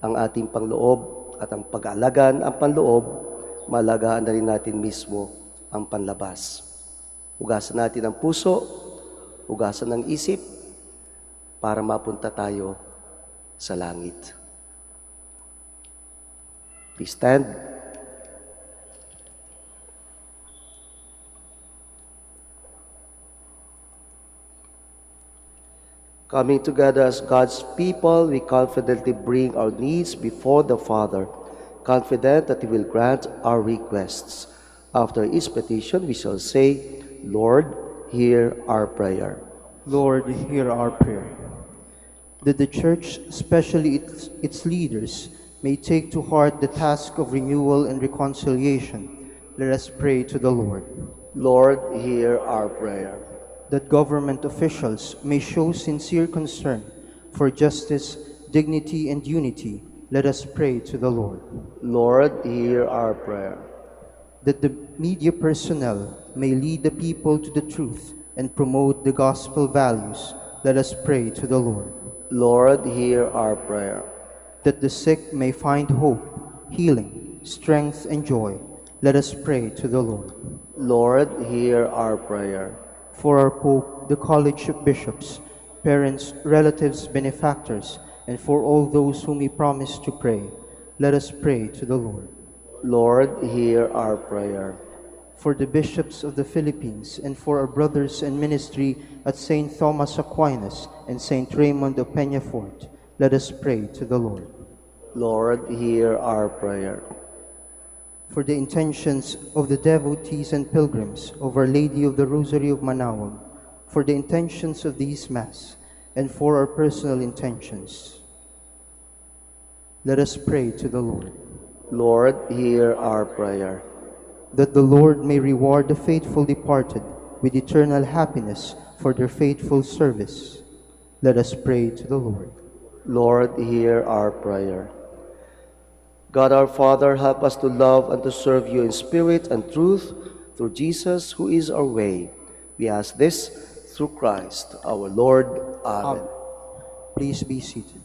ang ating panloob at ang pag-aalagaan ang panloob, maalagaan na rin natin mismo ang panlabas. Hugasan natin ang puso, hugasan ang isip, para mapunta tayo sa langit. Please stand. Coming together as God's people, we confidently bring our needs before the Father, confident that He will grant our requests. After each petition, we shall say, Lord, hear our prayer. Lord, hear our prayer. That the Church, especially its leaders, may take to heart the task of renewal and reconciliation, let us pray to the Lord. Lord, hear our prayer. That government officials may show sincere concern for justice, dignity, and unity, let us pray to the Lord. Lord, hear our prayer. That the media personnel may lead the people to the truth and promote the gospel values, let us pray to the Lord. Lord, hear our prayer. That the sick may find hope, healing, strength, and joy, let us pray to the Lord. Lord, hear our prayer. For our Pope, the College of Bishops, parents, relatives, benefactors, and for all those whom we promise to pray, let us pray to the Lord. Lord, hear our prayer. For the bishops of the Philippines, and for our brothers in ministry at St. Thomas Aquinas and St. Raymond of Peñafort, let us pray to the Lord. Lord, hear our prayer. For the intentions of the devotees and pilgrims of Our Lady of the Rosary of Manaoag, for the intentions of these Mass, and for our personal intentions, let us pray to the Lord. Lord, hear our prayer. That the Lord may reward the faithful departed with eternal happiness for their faithful service, let us pray to the Lord. Lord, hear our prayer. God our Father, help us to love and to serve you in spirit and truth through Jesus, who is our way. We ask this through Christ our Lord. Amen. Please be seated.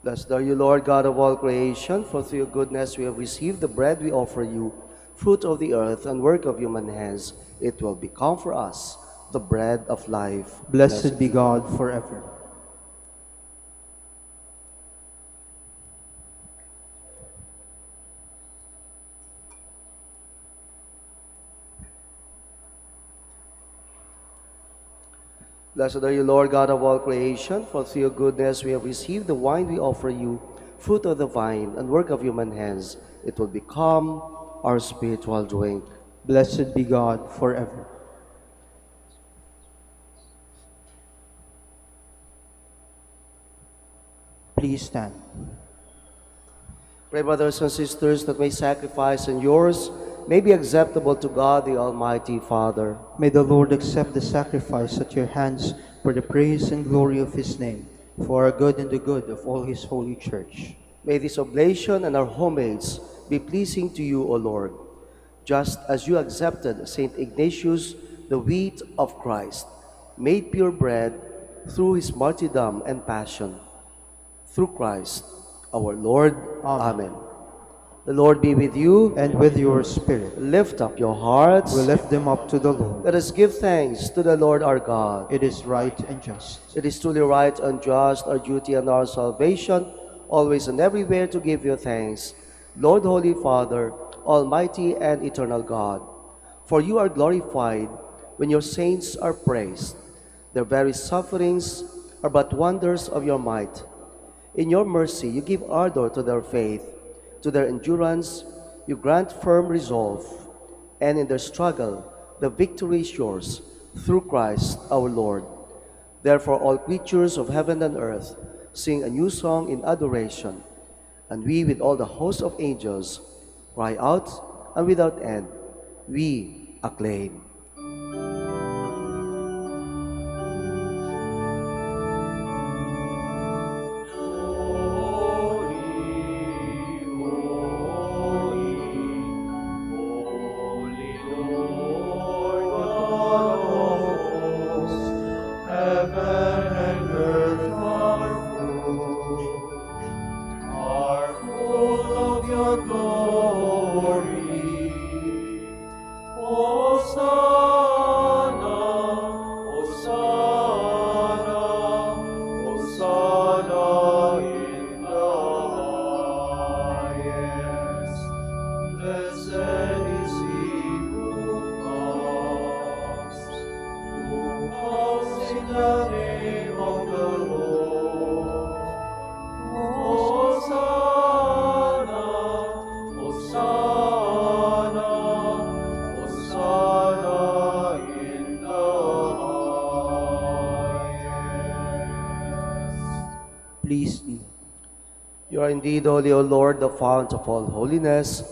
Blessed are you, Lord God of all creation, for through your goodness we have received the bread we offer you, fruit of the earth and work of human hands. It will become for us the bread of life. Blessed be God forever. Blessed are you, Lord God of all creation, for through your goodness we have received the wine we offer you, fruit of the vine and work of human hands. It will become our spiritual drink. Blessed be God forever. Please stand. Pray, brothers and sisters, that my sacrifice and yours may be acceptable to God, the Almighty Father. May the Lord accept the sacrifice at your hands for the praise and glory of his name, for our good and the good of all his holy church. May this oblation and our homage be pleasing to you, O Lord, just as you accepted Saint Ignatius, the wheat of Christ, made pure bread through his martyrdom and passion. Through Christ, our Lord. Amen. Amen. The Lord be with you. And with your spirit. Lift up your hearts. We lift them up to the Lord. Let us give thanks to the Lord our God. It is right and just. It is truly right and just, our duty and our salvation, always and everywhere to give you thanks, Lord, Holy Father, Almighty and eternal God. For you are glorified when your saints are praised. Their very sufferings are but wonders of your might. In your mercy, you give ardor to their faith. To their endurance, you grant firm resolve. And in their struggle, the victory is yours, through Christ our Lord. Therefore, all creatures of heaven and earth sing a new song in adoration. And we, with all the host of angels, cry out, and without end, we acclaim. Please kneel. You are indeed holy, O Lord, the fount of all holiness.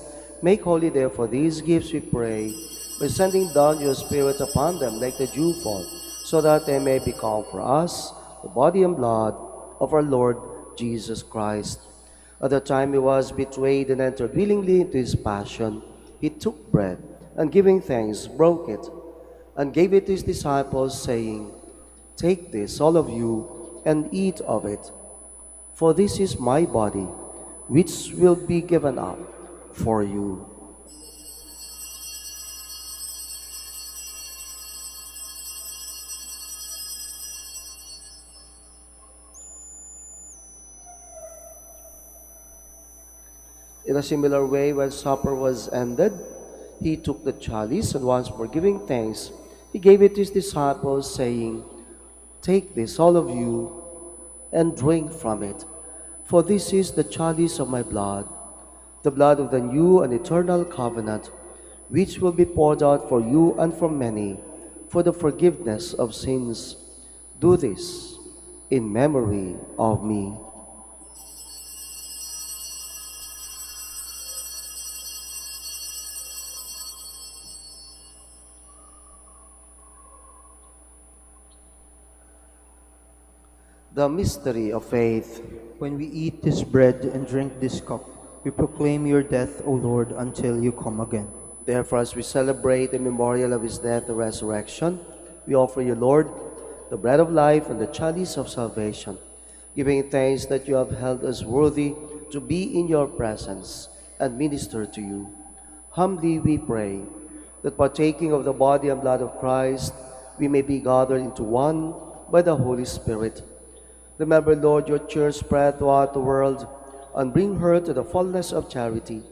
Make holy, therefore, these gifts, we pray, by sending down your Spirit upon them like the dewfall, so that they may become for us the body and blood of our Lord Jesus Christ. At the time he was betrayed and entered willingly into his passion, he took bread, and giving thanks, broke it, and gave it to his disciples, saying, "Take this, all of you, and eat of it. For this is my body, which will be given up for you." In a similar way, when supper was ended, he took the chalice, and once more giving thanks, he gave it to his disciples, saying, "Take this, all of you, and drink from it. For this is the chalice of my blood, the blood of the new and eternal covenant, which will be poured out for you and for many for the forgiveness of sins. Do this in memory of me." The mystery of faith. When we eat this bread and drink this cup, we proclaim your death, O Lord, until you come again. Therefore, as we celebrate the memorial of his death and resurrection, we offer you, Lord, the bread of life and the chalice of salvation. giving thanks that you have held us worthy to be in your presence and minister to you. Humbly we pray that partaking of the body and blood of Christ, we may be gathered into one by the Holy Spirit. Remember, Lord, your church spread throughout the world and bring her to the fullness of charity,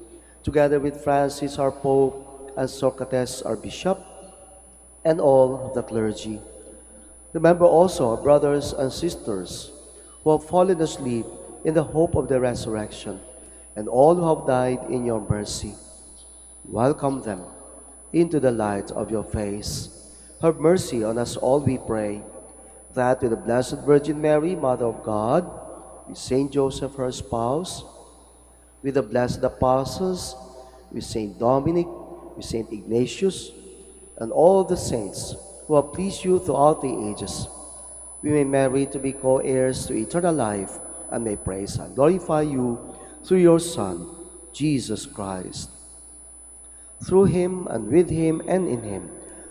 together with Francis, our Pope, and Socrates, our Bishop, and all of the clergy. Remember also our brothers and sisters who have fallen asleep in the hope of the resurrection, and all who have died in your mercy. Welcome them into the light of your face. Have mercy on us all, we pray, that with the Blessed Virgin Mary, Mother of God, with Saint Joseph, her spouse, with the blessed apostles, with Saint Dominic, with Saint Ignatius, and all the saints who have pleased you throughout the ages, we may merit to be co-heirs to eternal life and may praise and glorify you through your Son, Jesus Christ. Through him and with him and in him,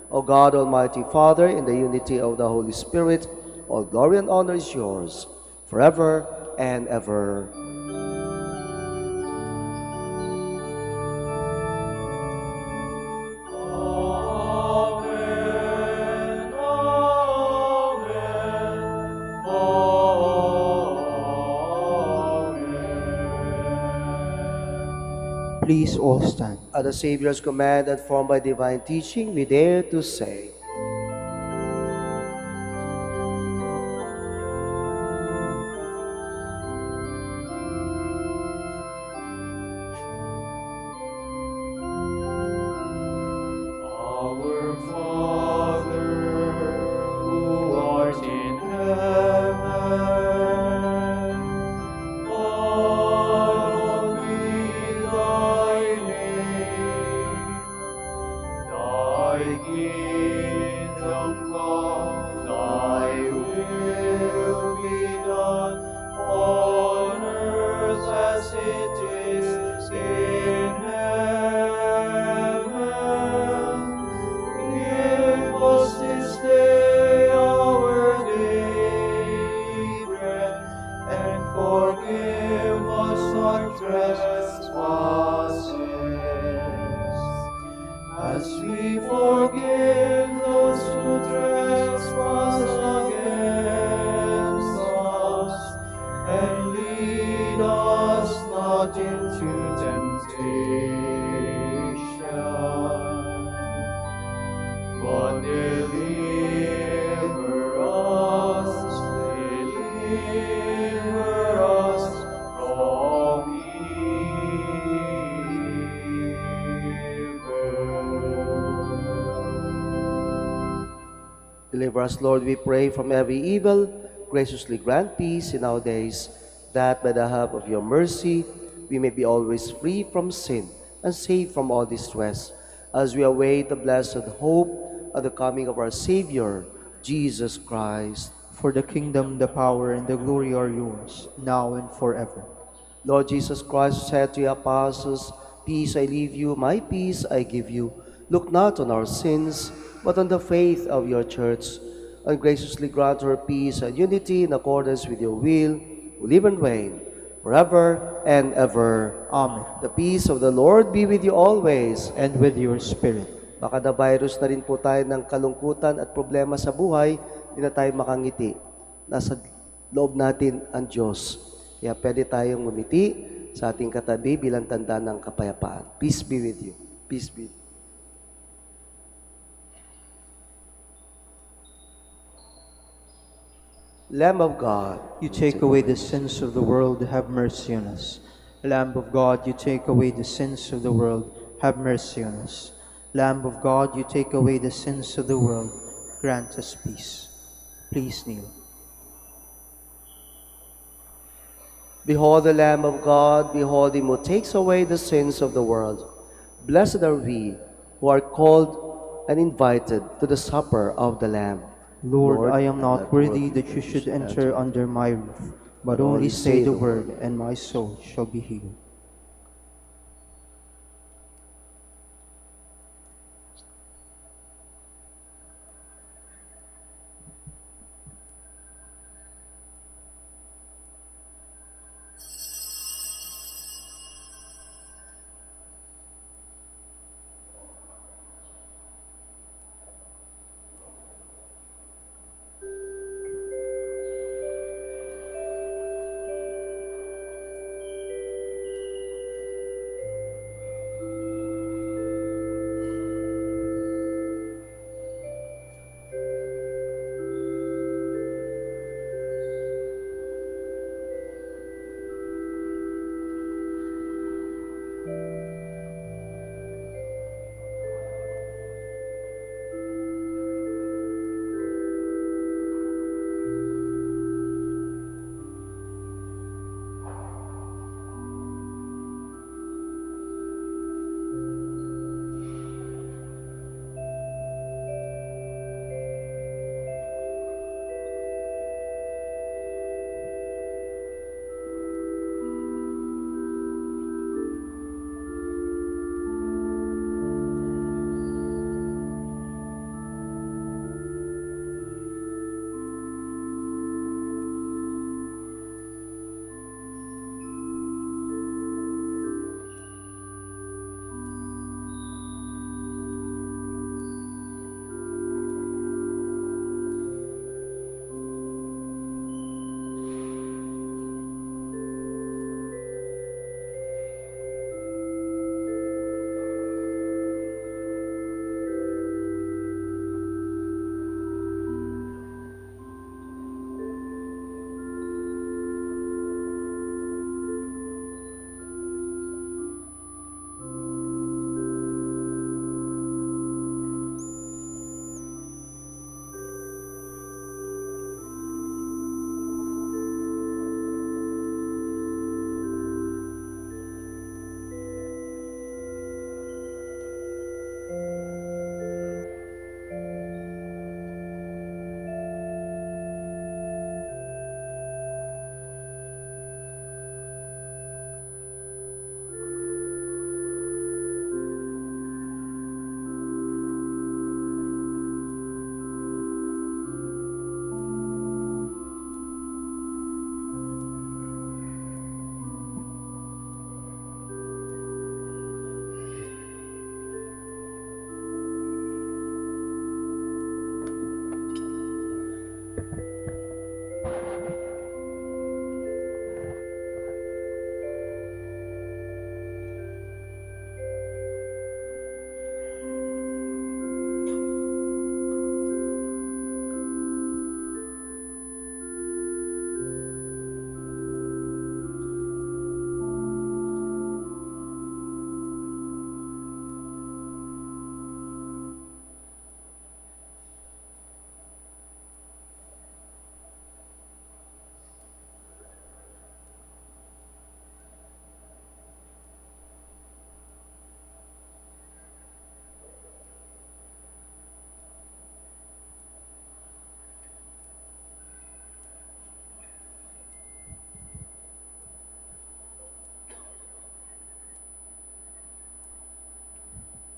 O God, Almighty Father, in the unity of the Holy Spirit, all glory and honor is yours, forever and ever. Please all stand. At the Savior's command and formed by divine teaching, we dare to say, Our Father, who art in heaven, hallowed be thy name. Thy kingdom come, thy will be done, on earth as it is in heaven. Give us this day our daily bread, and forgive us our trespasses, as we forgive those who trespass against us. And lead us not into temptation, but deliver us from evil. deliver us, Lord, we pray, from every evil. Graciously grant peace in our days, that by the help of your mercy we may be always free from sin and safe from all distress, as we await the blessed hope of the coming of our Savior, Jesus Christ. For the kingdom, the power, and the glory are yours, now and forever. Lord Jesus Christ said to your apostles, "Peace I leave you, my peace I give you. Look not on our sins, but on the faith of your church, and graciously grant her peace and unity in accordance with your will, who live and reign forever and ever." Amen. The peace of the Lord be with you always. And with your spirit. Baka na-virus na rin po tayo ng kalungkutan at problema sa buhay, hindi na tayo makangiti. Nasa loob natin ang Diyos. Kaya pwede tayong ngumiti sa ating katabi bilang tanda ng kapayapaan. Peace be with you. Peace be with you. Lamb of God, You take away the sins of the world, have mercy on us. Lamb of God, you take away the sins of the world, have mercy on us. Lamb of God, you take away the sins of the world, grant us peace. Please kneel. behold the Lamb of God, behold him who takes away the sins of the world. Blessed are we who are called and invited to the supper of the Lamb. Lord, I am not worthy that you should enter under my roof, but only say the word, and my soul shall be healed.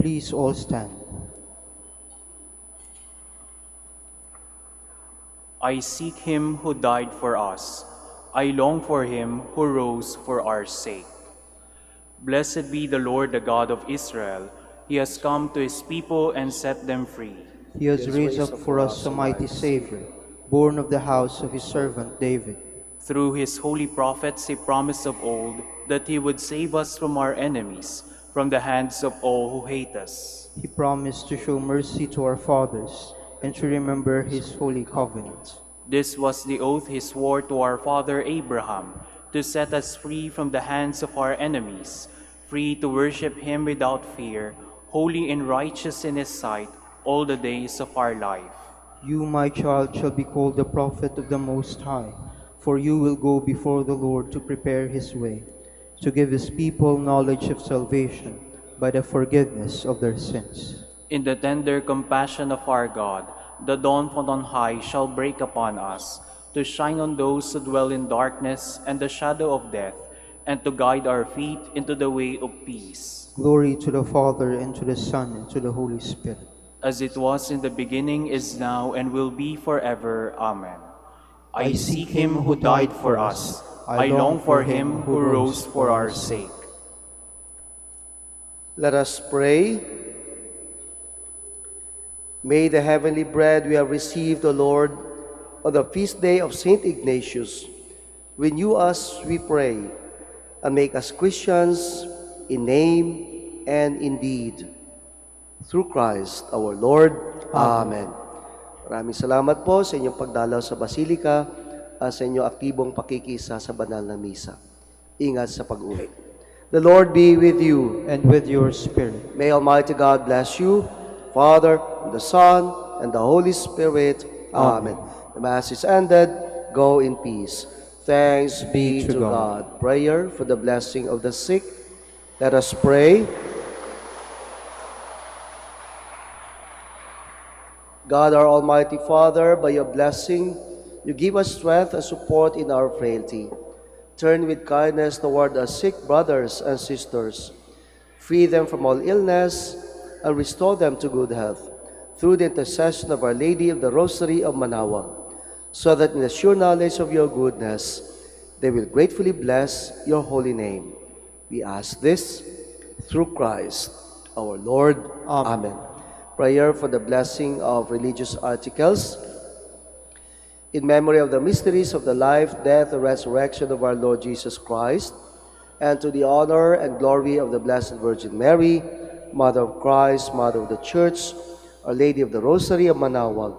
Please all stand. I seek him who died for us. I long for him who rose for our sake. Blessed be the Lord, the God of Israel. He has come to his people and set them free. He has raised up for us a mighty Savior, born of the house of his servant David. Through his holy prophets he promised of old that he would save us from our enemies, from the hands of all who hate us. He promised to show mercy to our fathers and to remember his holy covenant. This was the oath he swore to our father Abraham, to set us free from the hands of our enemies, free to worship him without fear, holy and righteous in his sight all the days of our life. You, my child, shall be called the prophet of the Most High, for you will go before the Lord to prepare his way, to give his people knowledge of salvation by the forgiveness of their sins. In the tender compassion of our God, the dawn from on high shall break upon us, to shine on those who dwell in darkness and the shadow of death, and to guide our feet into the way of peace. Glory to the Father, and to the Son, and to the Holy Spirit. As it was in the beginning, is now, and will be forever. Amen. I seek him who died for us. I long for him who rose for our sake. Let us pray. May the heavenly bread we have received, O Lord, on the feast day of Saint Ignatius, renew us, we pray, and make us Christians in name and in deed. Through Christ our Lord. Amen. Maraming salamat po sa inyong pagdalaw sa Basilika at sa inyong aktibong pakikisa sa banal na misa. Ingat sa pag-uwi. The Lord be with you. And with your spirit. May Almighty God bless you, Father, the Son, and the Holy Spirit. Amen. The Mass is ended. Go in peace. Thanks be to God. Prayer for the blessing of the sick. Let us pray. God, our Almighty Father, by your blessing, you give us strength and support in our frailty. Turn with kindness toward our sick brothers and sisters. Free them from all illness and restore them to good health through the intercession of Our Lady of the Rosary of Manaoag, so that in the sure knowledge of your goodness, they will gratefully bless your holy name. We ask this through Christ, our Lord. Amen. Prayer for the blessing of religious articles. In memory of the mysteries of the life, death, and resurrection of our Lord Jesus Christ, and to the honor and glory of the Blessed Virgin Mary, Mother of Christ, Mother of the Church, Our Lady of the Rosary of Manaoag,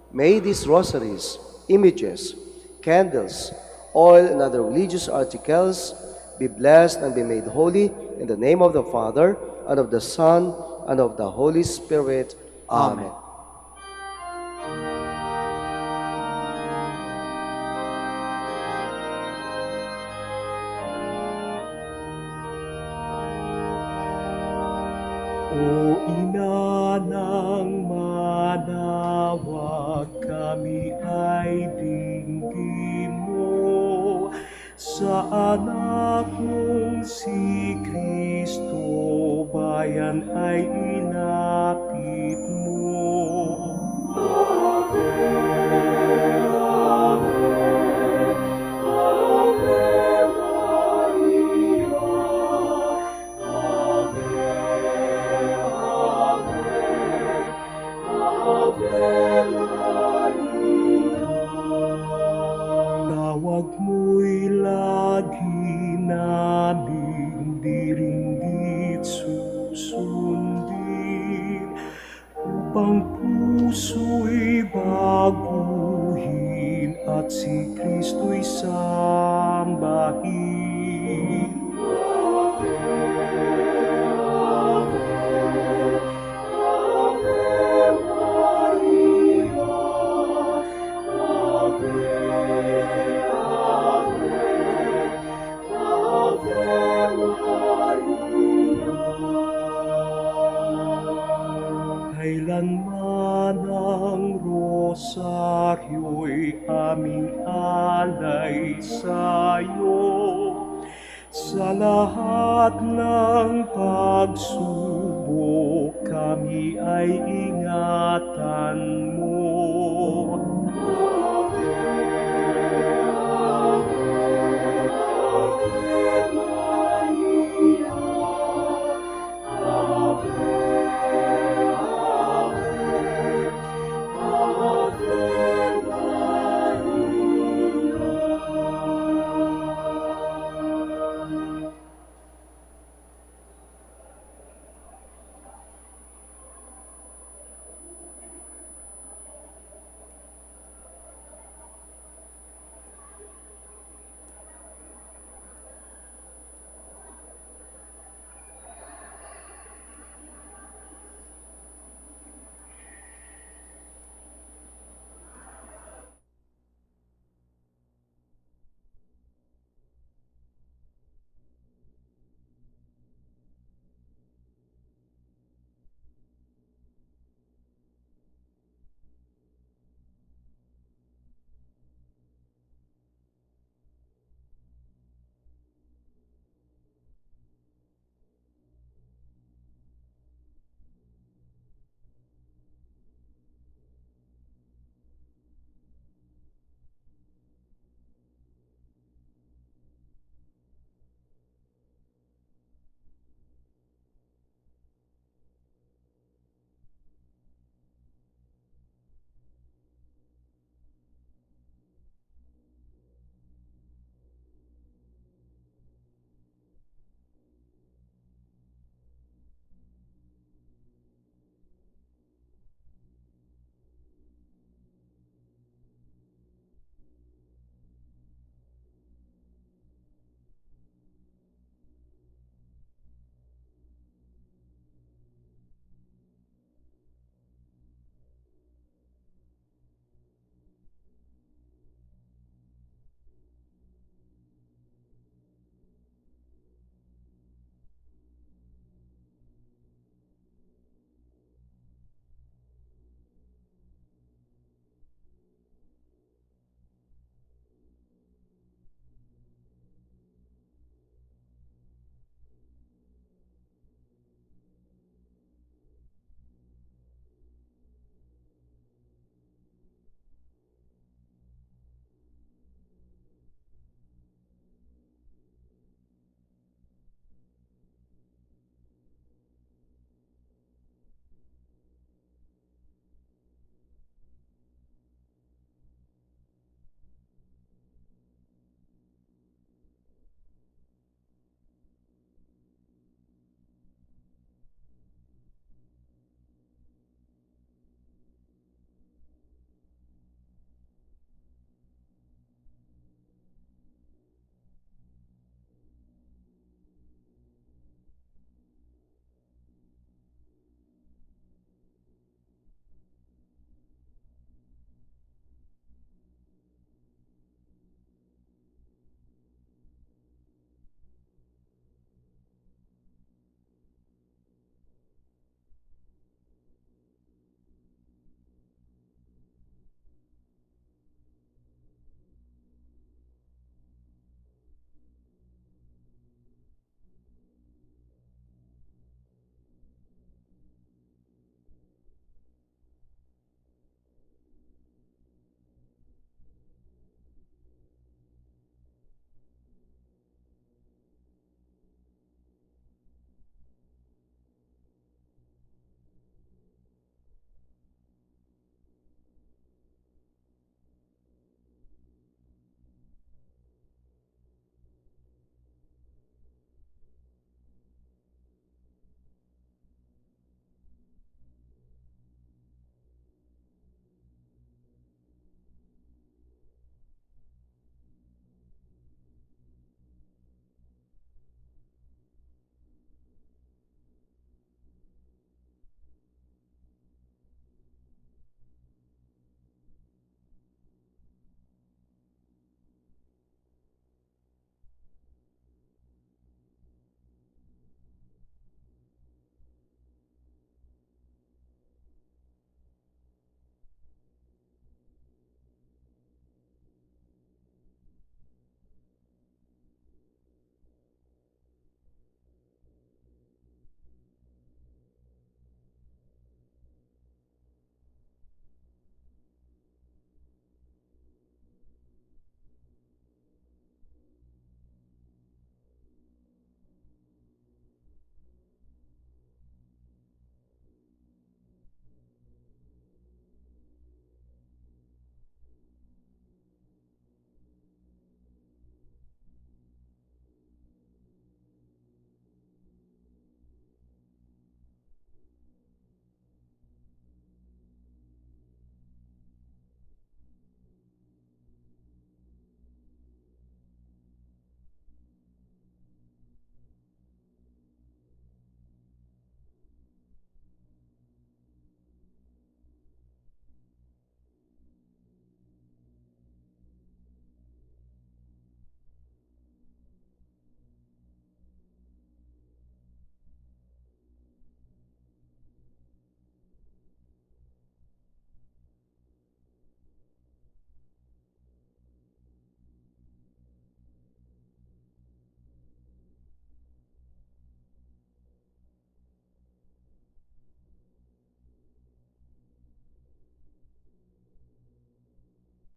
may these rosaries, images, candles, oil, and other religious articles be blessed and be made holy in the name of the Father, and of the Son, and of the Holy Spirit. Amen. O Ina ng Manaoag, kami ay dinggin mo. Sa anak mong si Kristo, bayan ay inapit mo. Ave, Ave, Ave Maria, Ave, Ave, Ave Maria. Tawag mo'y lagi naming diringgit susundin, upang puso'y baguhin at si Kristo'y sambahin. Ave, Ave, Ave Maria, Ave, kailanman ang rosaryo'y aming alay sa'yo, sa lahat ng pagsubok subo kami ay ingatan mo.